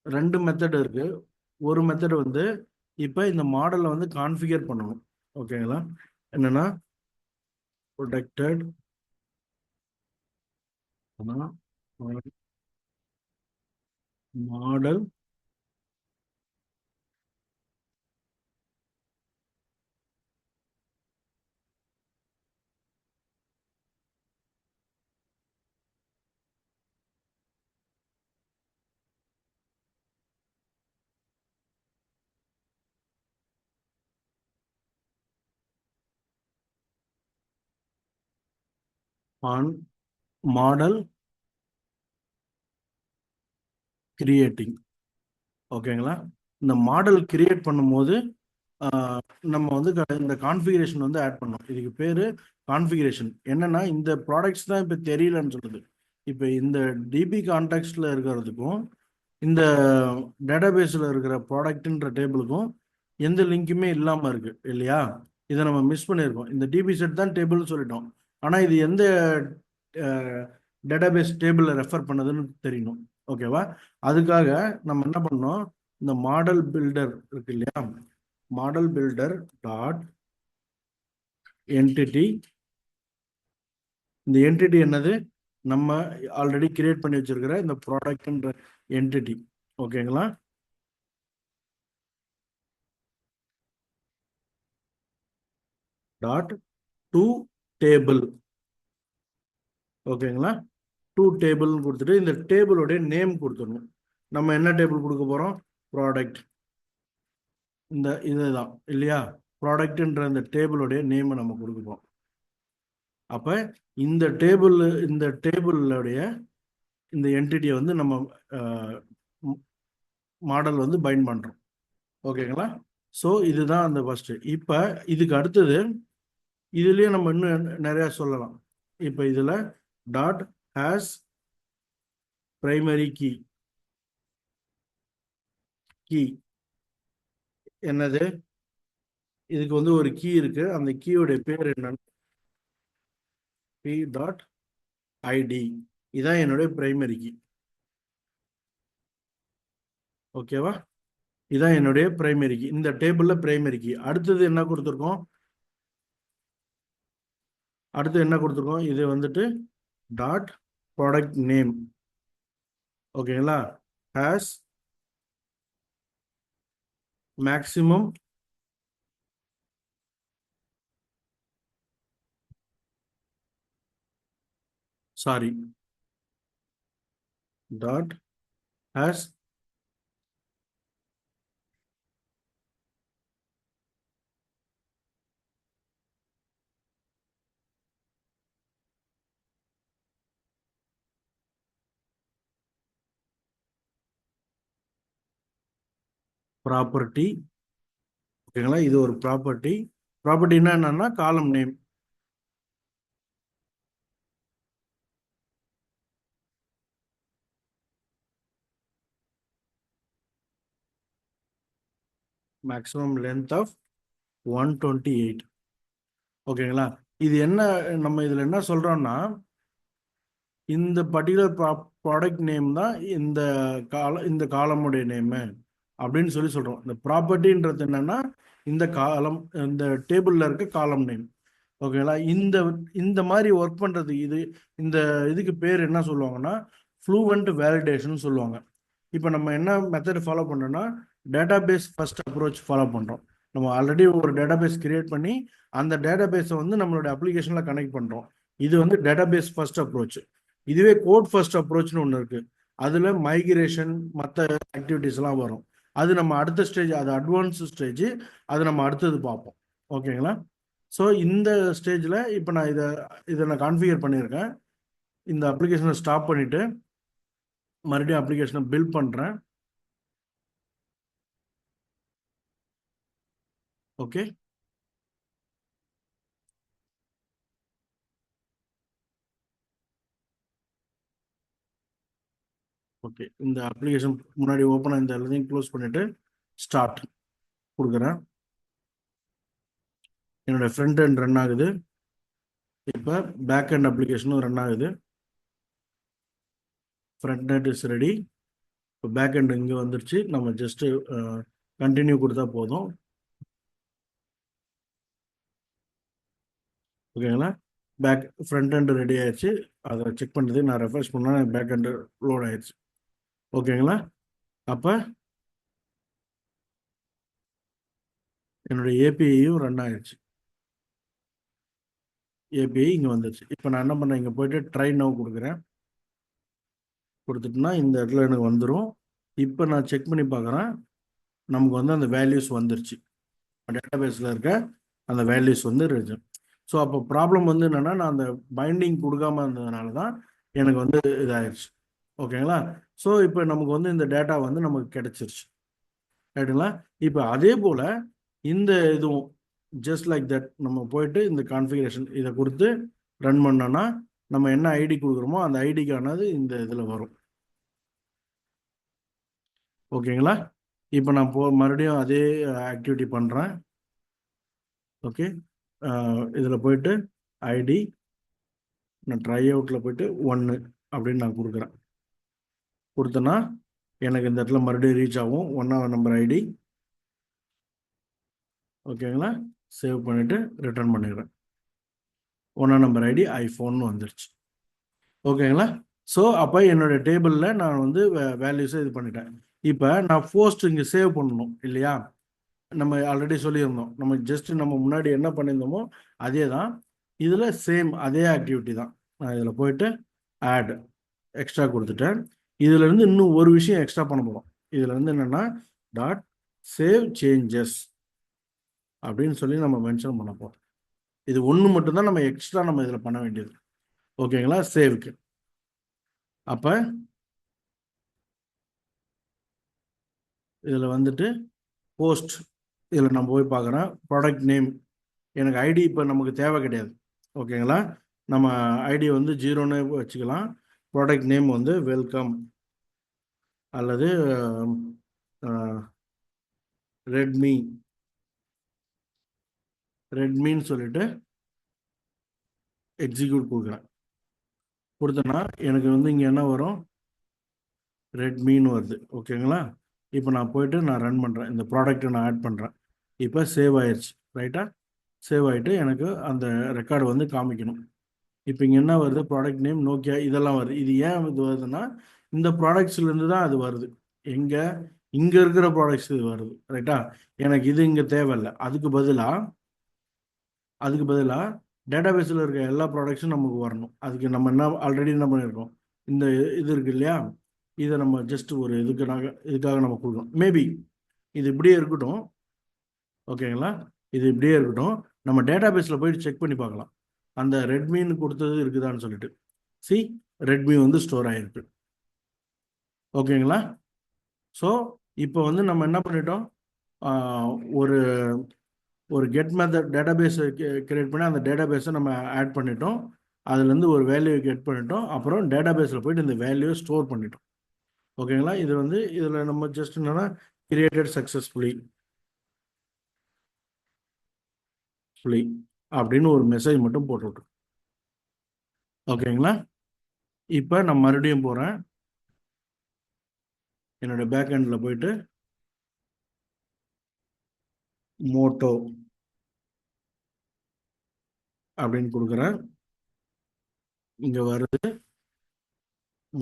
ரெண்டு மெத்தட் இருக்கு. ஒரு மெத்தட் வந்து இப்போ இந்த மாடலை வந்து கான்ஃபிகர் பண்ணணும். ஓகேங்களா? என்னன்னா protected model on model creating. ஓகேங்களா? இந்த மாடல் கிரியேட் பண்ணும்போது நம்ம வந்து இந்த கான்ஃபிகரேஷன் வந்து ஆட் பண்ணோம். இதுக்கு பேர் கான்ஃபிகரேஷன். என்னன்னா இந்த ப்ராடக்ட்ஸ் தான் இப்போ தெரியலன்னு சொல்லுது. இப்போ இந்த டிபி கான்டாக்ட்ஸில் இருக்கிறதுக்கும் இந்த டேட்டாபேஸில் இருக்கிற ப்ராடக்ட்ன்ற டேபிளுக்கும் எந்த லிங்க்குமே இல்லாமல் இருக்கு இல்லையா? இதை நம்ம மிஸ் பண்ணியிருக்கோம். இந்த டிபி செட் தான் டேபிள்னு சொல்லிட்டோம், ஆனால் இது எந்த டேட்டாபேஸ் டேபிளில் ரெஃபர் பண்ணதுன்னு தெரியணும். ஓகேவா? அதுக்காக நம்ம என்ன பண்ணோம், இந்த மாடல் பில்டர் இருக்கு இல்லையா, மாடல் பில்டர் டாட் என்டிட்டி. இந்த என்டிட்டி என்னது, நம்ம ஆல்ரெடி கிரியேட் பண்ணி வச்சிருக்கிற இந்த ப்ராடக்ட்ன்ற என்டிட்டி. ஓகேங்களா? Dot to table. ஓகேங்களா? டு டேபிள்னு கொடுத்துட்டு இந்த டேபிளோடைய நேம் கொடுத்துடணும். நம்ம என்ன டேபிள் கொடுக்க போறோம், ப்ராடக்ட். இந்த இதுதான் இல்லையா, ப்ராடக்ட்ன்ற இந்த டேபிளோடைய நேமை நம்ம கொடுக்குறோம். அப்ப இந்த டேபிளுடைய இந்த என்டிட்டியை வந்து நம்ம மாடல் வந்து பைண்ட் பண்றோம். ஓகேங்களா? ஸோ இதுதான் அந்த ஃபர்ஸ்ட். இப்போ இதுக்கு அடுத்தது இதுலயே நம்ம இன்னும் நிறைய சொல்லலாம். இப்போ இதுல dot has primary key. Key என்னது, இதுக்கு வந்து ஒரு கீ இருக்கு, அந்த கீயோடைய பேர் என்னன்னு பி டாட் ஐடி. இதான் என்னுடைய பிரைமரி கீ. ஓகேவா? இதான் என்னுடைய பிரைமரி கீ, இந்த டேபிள்ல பிரைமரி கீ. அடுத்தது என்ன கொடுத்துருக்கோம், இது வந்துட்டு டாட் ப்ராடக்ட் நேம். ஓகேங்களா? Has maximum sorry dot has property. ஓகேங்களா? இது ஒரு ப்ராப்பர்ட்டி. ப்ராப்பர்ட்டினா என்னன்னா காலம் நேம். Maximum length of 128. ஓகேங்களா? இது என்ன, நம்ம இதுல என்ன சொல்றோம்னா, இந்த பர்டிகுலர் ப்ராடக்ட் நேம் தான் இந்த காலமுடைய நேமு அப்படின்னு சொல்றோம். இந்த ப்ராப்பர்ட்டின்றது என்னன்னா இந்த காலம், இந்த டேபிள்ல இருக்க காலம் நேம். ஓகேங்களா? இந்த இந்த மாதிரி ஒர்க் பண்றது, இந்த இதுக்கு பேர் என்ன சொல்லுவாங்கன்னா ஃப்ளூவெண்ட் வேலிடேஷன் சொல்லுவாங்க. இப்போ நம்ம என்ன மெத்தட் ஃபாலோ பண்ணுறோம்னா டேட்டாபேஸ் ஃபர்ஸ்ட் அப்ரோச் ஃபாலோ பண்ணுறோம். நம்ம ஆல்ரெடி ஒரு டேட்டாபேஸ் கிரியேட் பண்ணி அந்த டேட்டாபேஸை வந்து நம்மளோட அப்ளிகேஷனில் கனெக்ட் பண்ணுறோம். இது வந்து டேட்டாபேஸ் ஃபர்ஸ்ட் அப்ரோச். இதுவே கோட் ஃபர்ஸ்ட் அப்ரோச்னு ஒன்று இருக்குது. அதில் மைக்ரேஷன் மற்ற ஆக்டிவிட்டீஸ்லாம் வரும். அது நம்ம அடுத்த ஸ்டேஜ், அது அட்வான்ஸ் ஸ்டேஜ். அது நம்ம அடுத்தது பார்ப்போம். ஓகேங்களா? ஸோ இந்த ஸ்டேஜில் இப்போ நான் இதை நான் கான்ஃபிகர் பண்ணியிருக்கேன். இந்த அப்ளிகேஷனை ஸ்டாப் பண்ணிவிட்டு மறுபடியும் அப்ளிகேஷனை பில்ட் பண்ணுறேன். Okay, okay. இந்த அப்ளிகேஷன் முன்னாடி ஓப்பனாக இந்த எல்லாத்தையும் க்ளோஸ் பண்ணிவிட்டு ஸ்டார்ட் கொடுக்குறேன். என்னோடய ஃப்ரண்ட் எண்ட் ரன் ஆகுது. இப்போ பேக் எண்ட் அப்ளிகேஷனும் ரன் ஆகுது. Front end is ready. இப்போ பேக் எண்ட் இங்கே வந்துருச்சு. நம்ம ஜஸ்ட்டு கண்டினியூ கொடுத்தா போதும். ஓகேங்களா? ஃப்ரண்ட் எண்ட் ரெடி ஆயிடுச்சு. அதை செக் பண்ணுறது நான் ரெஃப்ரெஷ் பண்ணால் பேக் எண்ட் லோட் ஆயிடுச்சு. ஓகேங்களா? அப்போ என்னுடைய ஏபிஐயும் ரன் ஆயிடுச்சு. ஏபிஐ இங்கே வந்துடுச்சு. இப்போ நான் என்ன பண்ணேன், இங்கே போயிட்டு ட்ரை நவ் கொடுக்குறேன். கொடுத்துட்டுனா இந்த இடத்துல எனக்கு வந்துடும். இப்போ நான் செக் பண்ணி பார்க்குறேன். நமக்கு வந்து அந்த வேல்யூஸ் வந்துருச்சு. டேட்டாபேஸில் இருக்க அந்த வேல்யூஸ் வந்து இருக்கு. ஸோ அப்போ ப்ராப்ளம் வந்து என்னென்னா, நான் அந்த பைண்டிங் கொடுக்காம இருந்ததுனால தான் எனக்கு வந்து இதாகிடுச்சு. ஓகேங்களா? ஸோ இப்போ நமக்கு வந்து இந்த டேட்டா வந்து நமக்கு கிடைச்சிருச்சு. ரைட்டுங்களா? இப்போ அதே போல் இந்த இதுவும் ஜஸ்ட் லைக் தட் நம்ம போயிட்டு இந்த கான்ஃபிகரேஷன் இதை கொடுத்து ரன் பண்ணோன்னா நம்ம என்ன ஐடி கொடுக்குறோமோ அந்த ஐடிக்கானது இந்த இதில் வரும். ஓகேங்களா? இப்போ நான் மறுபடியும் அதே ஆக்டிவிட்டி பண்ணுறேன். ஓகே, இதில் போயிட்டு ஐடி நான் ட்ரை அவுட்டில் போயிட்டு 1 அப்படின்னு நான் கொடுக்குறேன். கொடுத்தேன்னா எனக்கு இந்த இடத்துல மறுபடியும் ரீச் ஆகும் 1ஆம் நம்பர் ஐடி. ஓகேங்களா? சேவ் பண்ணிவிட்டு ரிட்டர்ன் பண்ணிடுறேன். 1ஆம் நம்பர் ஐடி ஐஃபோன்னு வந்துருச்சு. ஓகேங்களா? ஸோ அப்போ என்னோடய டேபிளில் நான் வந்து வேல்யூஸை இது பண்ணிட்டேன். இப்போ நான் போஸ்ட் இங்கே சேவ் பண்ணணும் இல்லையா? நம்ம ஆல்ரெடி சொல்லியிருந்தோம். நம்ம ஜஸ்ட் நம்ம முன்னாடி என்ன பண்ணியிருந்தோமோ அதே தான். இதில் சேம் அதே ஆக்டிவிட்டி தான். நான் இதில் போயிட்டு ஆட் எக்ஸ்ட்ரா கொடுத்துட்டேன். இதிலேருந்து இன்னும் ஒரு விஷயம் எக்ஸ்ட்ரா பண்ண போகிறோம். இதில் வந்து என்னென்னா டாட் சேவ் சேஞ்சஸ் அப்படின்னு சொல்லி நம்ம மென்ஷன் பண்ண போகிறோம். இது ஒன்று மட்டும்தான் நம்ம எக்ஸ்ட்ரா நம்ம இதில் பண்ண வேண்டியது. ஓகேங்களா? சேவ்க்கு அப்போ இதில் வந்துட்டு போஸ்ட் இதில் நம்ம போய் பார்க்குறேன். ப்ராடக்ட் நேம் எனக்கு ஐடி இப்போ நமக்கு தேவை கிடையாது. ஓகேங்களா? நம்ம ஐடி வந்து 0ன்னு வச்சுக்கலாம். ப்ராடக்ட் நேம் வந்து வெல்கம் அல்லது ரெட்மின்னு சொல்லிட்டு எக்ஸிக்யூட் கொடுக்குறேன். கொடுத்தேன்னா எனக்கு வந்து இங்கே என்ன வரும், ரெட்மின்னு வருது. ஓகேங்களா? இப்போ நான் போயிட்டு நான் ரன் பண்ணுறேன். இந்த ப்ராடக்ட்டை நான் ஆட் பண்ணுறேன். இப்போ சேவ் ஆயிடுச்சு. ரைட்டா? சேவ் ஆகிட்டு எனக்கு அந்த ரெக்கார்டு வந்து காமிக்கணும். இப்போ இங்கே என்ன வருது, ப்ராடக்ட் நேம் நோக்கியா இதெல்லாம் வருது. இது ஏன் இது வருதுன்னா இந்த ப்ராடக்ட்ஸ்லேருந்து தான் அது வருது. இங்கே இருக்கிற ப்ராடக்ட்ஸ் இது வருது. ரைட்டா? எனக்கு இது இங்கே தேவையில்லை. அதுக்கு பதிலாக டேட்டாபேஸில் இருக்க எல்லா ப்ராடக்ட்ஸும் நமக்கு வரணும். அதுக்கு நம்ம ஆல்ரெடி என்ன பண்ணியிருக்கோம், இந்த இது இருக்கு இல்லையா, இதை நம்ம ஜஸ்ட் ஒரு இதுக்காக நம்ம கொடுக்கணும். மேபி இது இப்படியே இருக்கட்டும். ஓகேங்களா? இது இப்படியே இருக்கட்டும். நம்ம டேட்டாபேஸில் போயிட்டு செக் பண்ணி பார்க்கலாம் அந்த ரெட்மின்னு கொடுத்தது இருக்குதான்னு சொல்லிட்டு. ரெட்மி வந்து ஸ்டோர் ஆகிருக்கு. ஓகேங்களா? ஸோ இப்போ வந்து நம்ம என்ன பண்ணிட்டோம், ஒரு ஒரு கெட் மெத்தட் டேட்டாபேஸ் கிரியேட் பண்ணி அந்த டேட்டாபேஸை நம்ம ஆட் பண்ணிட்டோம். அதுலேருந்து ஒரு வேல்யூ கெட் பண்ணிட்டோம். அப்புறம் டேட்டாபேஸில் போயிட்டு இந்த வேல்யூவை ஸ்டோர் பண்ணிட்டோம். ஓகேங்களா? இது வந்து இதில் நம்ம ஜஸ்ட் என்னென்னா கிரியேட்டட் சக்ஸஸ்ஃபுல்லி அப்படின்னு ஒரு மெசேஜ் மட்டும் போட்டுவிட்டோம். ஓகேங்களா? இப்போ நான் மறுபடியும் போகிறேன். என்னோடய பேக் எண்டில் போயிட்டு மோட்டோ அப்படின்னு கொடுக்குறேன். இங்கே வருது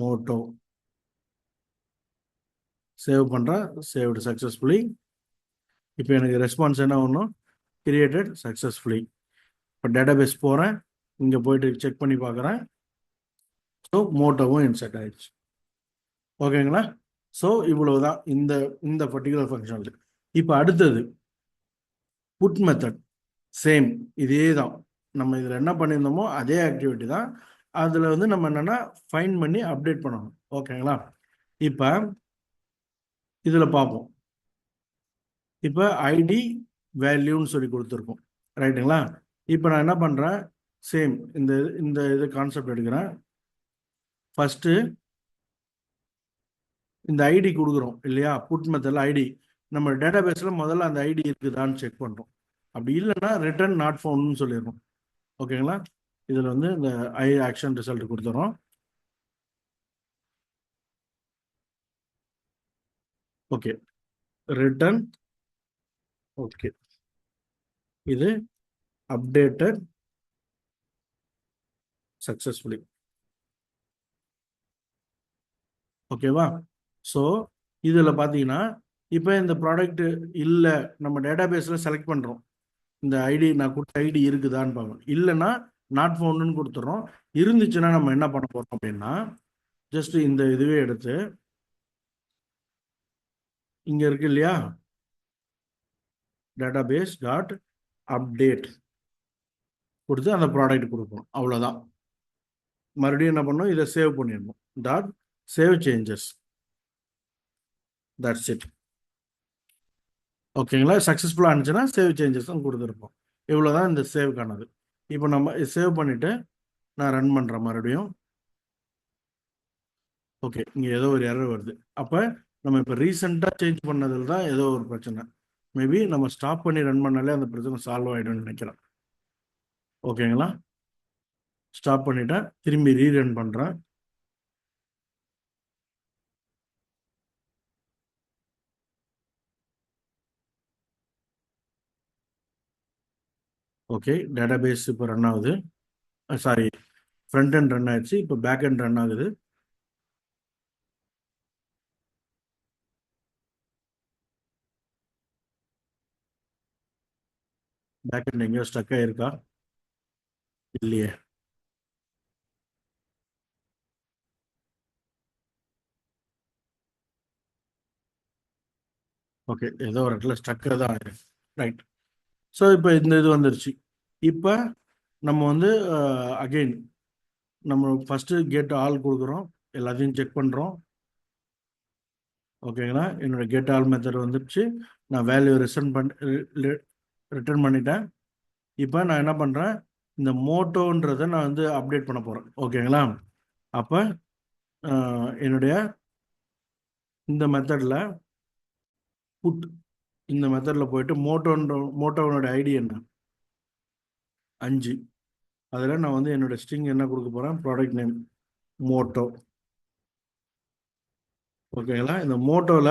மோட்டோ. சேவ் பண்ணுறேன், சேவ்டு சக்ஸஸ்ஃபுல்லி. இப்போ எனக்கு ரெஸ்பான்ஸ் என்ன ஒன்றும் கிரியேட்டட் சக்ஸஸ்ஃபுல்லி. இப்போ டேட்டாபேஸ் போகிறேன், இங்கே போயிட்டு செக் பண்ணி பார்க்குறேன். ஸோ மோட்டோவும் இன்சர்ட் ஆயிடுச்சு. ஓகேங்களா? ஸோ இவ்வளவு தான் இந்த இந்த பர்டிகுலர் ஃபங்க்ஷன். இப்போ அடுத்தது புட் மெத்தட். சேம் இதே தான், நம்ம இதில் என்ன பண்ணியிருந்தோமோ அதே ஆக்டிவிட்டி தான். அதில் வந்து நம்ம என்னென்னா ஃபைன் பண்ணி அப்டேட் பண்ணணும். ஓகேங்களா? இப்போ இதில் பார்ப்போம். இப்போ ஐடி வேல்யூன்னு சொல்லி கொடுத்துருக்கோம், ரைட்டுங்களா? இப்போ நான் என்ன பண்ணுறேன், சேம் இந்த இந்த இது கான்செப்ட் எடுக்கிறேன். ஃபஸ்ட்டு இந்த ஐடி கொடுக்குறோம் இல்லையா, புட் மெத்தடில் ஐடி. நம்ம டேட்டாபேஸில் முதல்ல அந்த ஐடி இருக்குதான்னு செக் பண்ணுறோம். அப்படி இல்லைன்னா ரிட்டர்ன் நாட் ஃபவுண்ட்னு சொல்லிடுறோம். ஓகேங்களா? இதில் வந்து இந்த ஐ ஆக்ஷன் ரிசல்ட் கொடுத்துறோம். Okay, return. ஓகே, இது அப்டேட்டட் சக்ஸஸ்ஃபுல்லி. ஓகேவா? ஸோ இதில் பார்த்தீங்கன்னா இப்போ இந்த ப்ராடக்ட் இல்லை, நம்ம டேட்டாபேஸில் செலக்ட் பண்ணுறோம். இந்த ஐடி நான் கொடுத்த ஐடி இருக்குதான்னு பார்க்கணும். இல்லைன்னா நாட் ஃபவுண்டுன்னு கொடுத்துட்றோம். இருந்துச்சுன்னா நம்ம என்ன பண்ண போகிறோம் அப்படின்னா, ஜஸ்ட் இந்த இதுவே எடுத்து இங்கே இருக்கு இல்லையா, டேட்டாபேஸ் டாட் அப்டேட் கொடுத்து அந்த ப்ராடக்ட் கொடுக்கணும். அவ்வளோதான். மறுபடியும் என்ன பண்ணணும், இதை சேவ் பண்ணிடணும். Dot save changes. That's it. ஓகேங்களா? சக்ஸஸ்ஃபுல்லாக இருந்துச்சுன்னா சேவ் சேஞ்சஸ் தான் கொடுத்துருப்போம். இவ்வளோ தான் இந்த சேவ்க்கானது. இப்போ நம்ம சேவ் பண்ணிவிட்டு நான் ரன் பண்ணுறேன் மறுபடியும். ஓகே, இங்கே ஏதோ ஒரு எரர் வருது. அப்போ நம்ம இப்போ ரீசெண்டாக சேஞ்ச் பண்ணதில் தான் ஏதோ ஒரு பிரச்சனை. மேபி நம்ம ஸ்டாப் பண்ணி ரன் பண்ணாலே அந்த பிரச்சனை சால்வ் ஆகிடும்னு நினைக்கிறேன். ஓகேங்களா? ஸ்டாப் பண்ணிட்டேன், திரும்பி ரீரன் பண்ணுறேன். ஓகே, டேட்டாபேஸ் இப்போ ரன் ஆகுது. சாரி, ஃப்ரண்ட் எண்ட் ரன் ஆயிடுச்சு. இப்போ பேக் எண்ட் ரன் ஆகுது. பேக் எண்ட் எங்கேயோ ஸ்டக் ஆயிருக்கா? இல்லையே. ஓகே, ஏதோ ஒரு இடத்துல ஸ்டக்காக தான் ஆயிருக்கு. ரைட். ஸோ இப்போ இந்த இது வந்துருச்சு. இப்போ நம்ம வந்து அகெயின் நம்ம ஃபஸ்ட்டு கெட் ஆல் கொடுக்குறோம், எல்லாத்தையும் செக் பண்ணுறோம். ஓகேங்களா? என்னோட கெட் ஆல் மெத்தட் வந்துடுச்சு. நான் வேல்யூ ரிட்டர்ன் பண்ணிட்டேன். இப்போ நான் என்ன பண்ணுறேன், இந்த மோட்டோன்றதை நான் வந்து அப்டேட் பண்ண போகிறேன். ஓகேங்களா? அப்போ என்னுடைய இந்த மெத்தடில் புட் இந்த மெத்தடில் போயிட்டு மோட்டோனோட ஐடி என்ன 5. அதில் நான் வந்து என்னோட ஸ்ட்ரிங் என்ன கொடுக்க போகிறேன், ப்ராடக்ட் நேம் மோட்டோ. ஓகேங்களா? இந்த மோட்டோவில்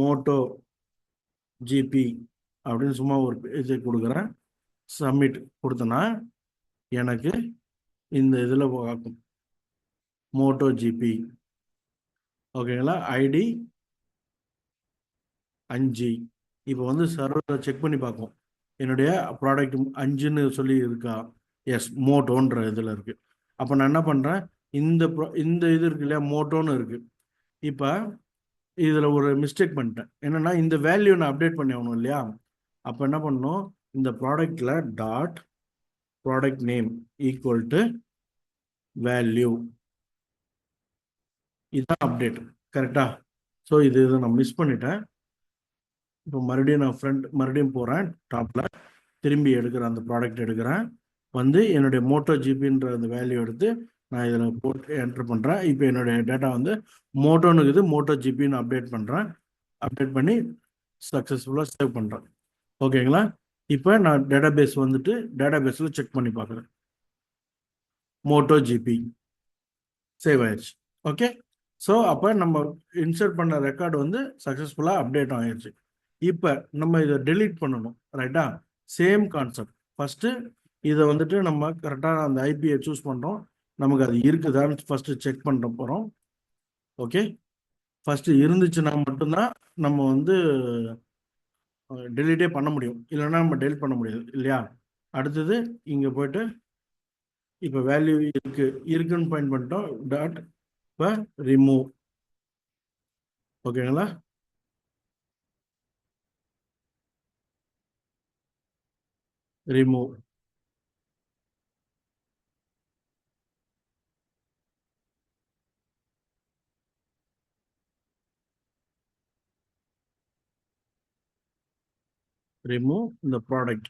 மோட்டோ ஜிபி அப்படின்னு சும்மா ஒரு இது கொடுக்குறேன். சப்மிட் கொடுத்தனா எனக்கு இந்த இதில் பார்க்கும் மோட்டோ ஜிபி. ஓகேங்களா? ஐடி 5. இப்போ வந்து சர்வரில் செக் பண்ணி பார்ப்போம், என்னுடைய ப்ராடக்ட் 5ன்னு சொல்லி இருக்கா. எஸ், மோட்டோன்ற இதில் இருக்குது. அப்போ நான் என்ன பண்ணுறேன், இந்த இது இருக்கு இல்லையா, மோட்டோன்னு இருக்குது. இப்போ இதில் ஒரு மிஸ்டேக் பண்ணிட்டேன். என்னென்னா இந்த வேல்யூ நான் அப்டேட் பண்ணி ஆகணும் இல்லையா. அப்போ என்ன பண்ணணும், இந்த ப்ராடக்டில் dot product name equal to value. இதுதான் அப்டேட். கரெக்டாக? ஸோ இதை நான் மிஸ் பண்ணிட்டேன். இப்போ மறுபடியும் நான் மறுபடியும் போகிறேன், டாப்பில் திரும்பி எடுக்கிறேன், அந்த ப்ராடக்ட் எடுக்கிறேன். வந்து என்னுடைய மோட்டோ ஜிபின்ற அந்த வேல்யூ எடுத்து நான் இதில் போட்டு என்ட்ரு பண்ணுறேன். இப்போ என்னுடைய டேட்டா வந்து மோட்டோன்னு இருக்குது, மோட்டோ ஜிபின்னு அப்டேட் பண்ணுறேன். அப்டேட் பண்ணி சக்ஸஸ்ஃபுல்லாக சேவ் பண்ணுறேன். ஓகேங்களா? இப்போ நான் டேட்டாபேஸ் வந்துட்டு டேட்டாபேஸில் செக் பண்ணி பார்க்குறேன். மோட்டோ ஜிபி சேவ் ஆயிடுச்சு. ஓகே. ஸோ அப்போ நம்ம இன்சர்ட் பண்ண ரெக்கார்டு வந்து சக்ஸஸ்ஃபுல்லாக அப்டேட் ஆகிடுச்சு. இப்போ நம்ம இதை டெலீட் பண்ணணும், ரைட்டா? Same concept. ஃபஸ்ட்டு இதை வந்துட்டு நம்ம கரெக்டாக அந்த ஐபியை சூஸ் பண்ணுறோம். நமக்கு அது இருக்குதான்னு ஃபஸ்ட்டு செக் பண்ண போகிறோம். ஓகே, ஃபர்ஸ்ட் இருந்துச்சுன்னா மட்டும்தான் நம்ம வந்து டெலிட்டே பண்ண முடியும், இல்லைன்னா நம்ம டெலிட் பண்ண முடியாது இல்லையா. அடுத்தது இங்கே போயிட்டு இப்போ வேல்யூ இருக்குன்னு பாயிண்ட் பண்ணிட்டோம். டாட் இப்போ ரிமூவ். ஓகேங்களா. ரிமூவ். ரிமூவ் இந்த ப்ராடக்ட்.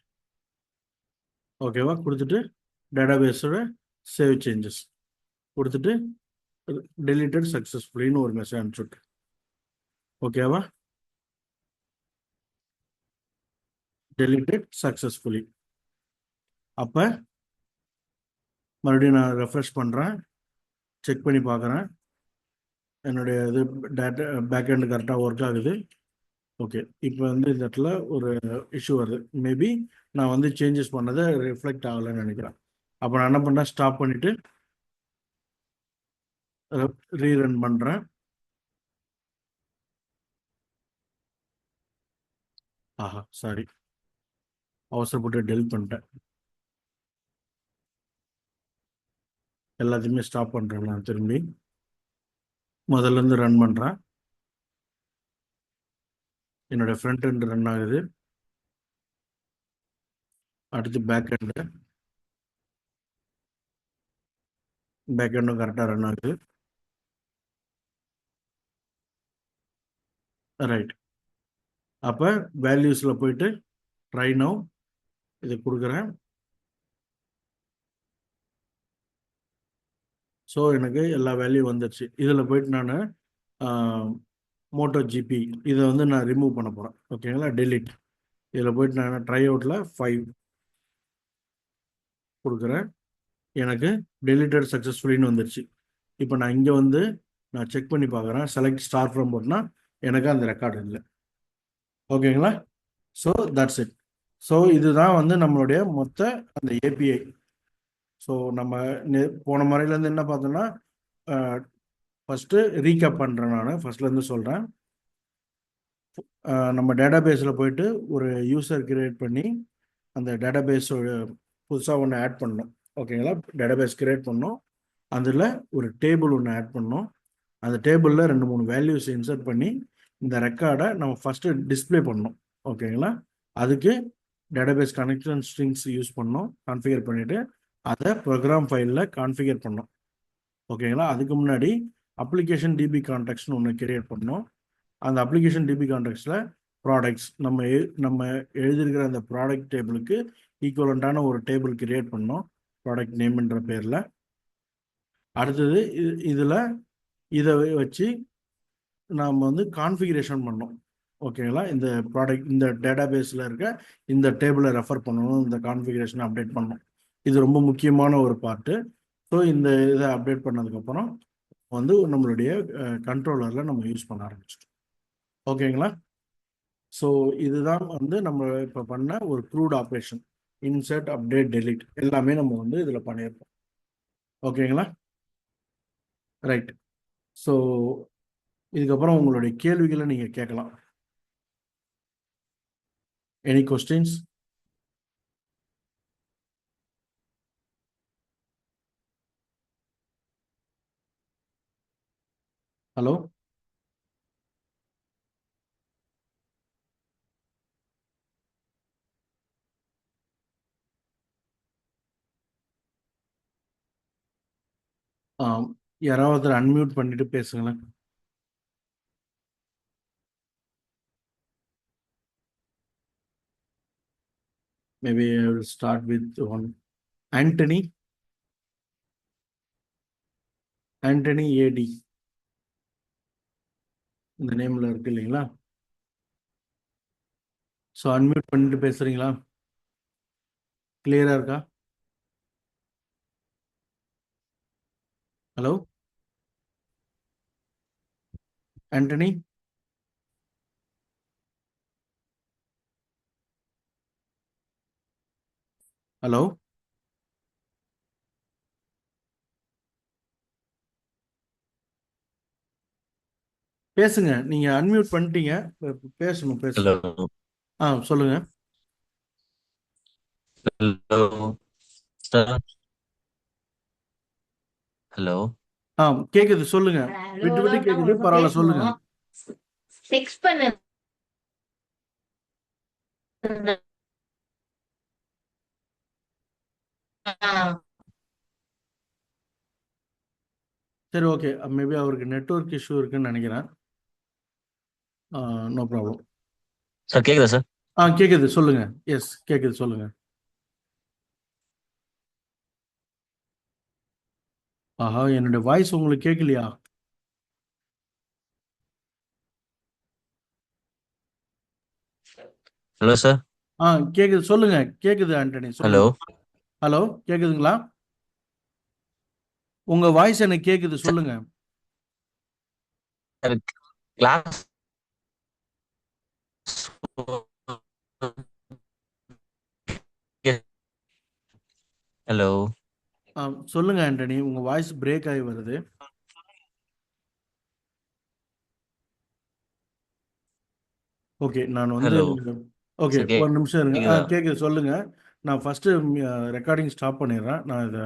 ஓகேவா. கொடுத்துட்டு டேட்டாபேஸோட சேவ் சேஞ்சஸ் கொடுத்துட்டு டெலிட்டட் சக்ஸஸ்ஃபுல்லின்னு ஒரு மெசேஜ் அனுப்பிச்சுட்டு. ஓகேவா. Deleted successfully. அப்போ மறுபடியும் நான் ரெஃப்ரெஷ் பண்ணுறேன், செக் பண்ணி பார்க்குறேன் என்னுடைய இது டேட்டா பேக்எண்டு கரெக்டாக ஒர்க் ஆகுது. ஓகே. இப்போ வந்து இந்த இடத்துல ஒரு இஷ்யூ வருது. மேபி நான் வந்து சேஞ்சஸ் பண்ணதை ரிஃப்ளெக்ட் ஆகலைன்னு நினைக்கிறேன். அப்போ நான் என்ன பண்ணேன், ஸ்டாப் பண்ணிவிட்டு ரீரன் பண்ணுறேன். ஆஹா சாரி, அவசரப்பட்டு டெலிட் பண்ணிட்டேன். எல்லாத்தையுமே ஸ்டாப் பண்ணுறேன். நான் திரும்பி முதல்ல இருந்து ரன் பண்ணுறேன். என்னோட ஃப்ரண்ட் எண்ட் ரன் ஆகுது. அடுத்து பேக் எண்டும் கரெக்டாக ரன் ஆகுது. ரைட். அப்போ வேல்யூஸில் போயிட்டு ட்ரை நவ் இது கொடுக்குறேன். ஸோ எனக்கு எல்லா வேல்யூ வந்துடுச்சு. இதில் போயிட்டு நான் மோட்டோ ஜிபி இதை வந்து நான் ரிமூவ் பண்ண போகிறேன். ஓகேங்களா. டெலிட். இதில் போயிட்டு நான் ட்ரை அவுட்டில் 5 கொடுக்குறேன். எனக்கு டெலிட்டட் சக்ஸஸ்ஃபுல்லின்னு வந்துடுச்சு. இப்போ நான் இங்கே வந்து நான் செக் பண்ணி பார்க்குறேன். செலக்ட் ஸ்டார் ஃப்ரம் போட்டுனா எனக்கு அந்த ரெக்கார்டு இல்லை. ஓகேங்களா. So that's it. ஸோ இதுதான் வந்து நம்மளுடைய மொத்த அந்த ஏபிஐ. ஸோ நம்ம போன முறையிலேருந்து என்ன பார்த்தோம்னா, ஃபஸ்ட்டு ரீகேப் பண்ணுறேன். நான் ஃபஸ்ட்லேருந்து சொல்கிறேன். நம்ம டேட்டாபேஸில் போயிட்டு ஒரு யூசர் கிரியேட் பண்ணி அந்த டேட்டாபேஸோட புதுசாக ஒன்று ஆட் பண்ணணும். ஓகேங்களா. டேட்டாபேஸ் கிரியேட் பண்ணோம். அதில் ஒரு டேபிள் ஒன்று ஆட் பண்ணோம். அந்த டேபிளில் 2-3 வேல்யூஸ் இன்சர்ட் பண்ணி இந்த ரெக்கார்டை நம்ம ஃபஸ்ட்டு டிஸ்பிளே பண்ணோம். ஓகேங்களா. அதுக்கு டேட்டாபேஸ் கனெக்ஷன் ஸ்ட்ரிங்ஸ் யூஸ் பண்ணோம், கான்ஃபிகர் பண்ணிவிட்டு அதை ப்ரோக்ராம் ஃபைலில் கான்ஃபிகர் பண்ணோம். ஓகேங்களா. அதுக்கு முன்னாடி அப்ளிகேஷன் டிபி கான்டெக்ட்ஸ்னு ஒன்று கிரியேட் பண்ணோம். அந்த அப்ளிகேஷன் டிபி கான்டெக்ட்ஸில் ப்ராடக்ட்ஸ் நம்ம எழுதியிருக்கிற அந்த ப்ராடக்ட் டேபிளுக்கு ஈக்குவலண்ட்டான ஒரு டேபிள் கிரியேட் பண்ணோம், ப்ராடக்ட் நேம்ன்ற பேரில். அடுத்தது இதில் இதை வச்சு நாம் வந்து கான்ஃபிகரேஷன் பண்ணோம். ஓகேங்களா. இந்த ப்ராடக்ட் இந்த டேட்டாபேஸில் இருக்க இந்த டேபிளை ரெஃபர் பண்ணணும், இந்த கான்ஃபிகரேஷனை அப்டேட் பண்ணணும். இது ரொம்ப முக்கியமான ஒரு பார்ட்டு. ஸோ இந்த இதை அப்டேட் பண்ணதுக்கப்புறம் வந்து நம்மளுடைய கண்ட்ரோலரில் நம்ம யூஸ் பண்ண ஆரம்பிச்சிட்டோம். ஓகேங்களா. ஸோ இதுதான் வந்து நம்ம இப்போ பண்ண ஒரு CRUD operation. Insert, update, delete எல்லாமே நம்ம வந்து இதில் பண்ணியிருப்போம். ஓகேங்களா. ரைட். ஸோ இதுக்கப்புறம் உங்களுடைய கேள்விகளை நீங்கள் கேட்கலாம். Any questions? ஹலோ. யாராவது அன்மியூட் பண்ணிட்டு பேசுங்களேன். Maybe I will start with one. Antony. Antony AT இந்த நேமில் இருக்கு இல்லைங்களா. ஸோ அன்மியூட் பண்ணிட்டு பேசுகிறீங்களா? கிளியராக இருக்கா? ஹலோ ஆண்டனி. ஹலோ. பேசுங்க. நீங்க அன்மியூட் பண்ணிட்டீங்க. பேசணும் பேசுங்க.
ஹலோ
சொல்லுங்க.
Hello sir. ஹலோ
கேக்குது சொல்லுங்க. விட்டு விட்டு கேக்குது, பரவாயில்ல சொல்லுங்க.
டெக்ஸ்ட் பண்ணு.
சரி, ஓகே. மேபி அவருக்கு நெட்வொர்க் இஷ்யூ இருக்குன்னு நினைக்கிறேன். No problem.
சார் கேக்குதா சார்?
கேக்குது சொல்லுங்க. எஸ் கேக்குது சொல்லுங்க. ஆஹா, என்னுடைய வாய்ஸ் உங்களுக்கு கேட்கலையா?
Hello sir.
கேக்குது சொல்லுங்க. கேக்குது ஆண்டனி
ஹலோ
சொல்லுங்க. ஹலோ கேக்குதுங்களா? உங்க வாய்ஸ் எனக்கு கேக்குது சொல்லுங்க.
கிளாஸ் ஹலோ
சொல்லுங்க ஆண்டனி, உங்க வாய்ஸ் பிரேக் ஆகி வருது. ஓகே, நான் வந்து
ஹலோ
ஓகே
சார்
ஒரு நிமிஷம் இருங்க.
கேக்குதா?
கேக்குது சொல்லுங்க. நான் ஃபர்ஸ்ட் ரெக்கார்டிங் ஸ்டாப் பண்ணிடுறேன். நான் இதை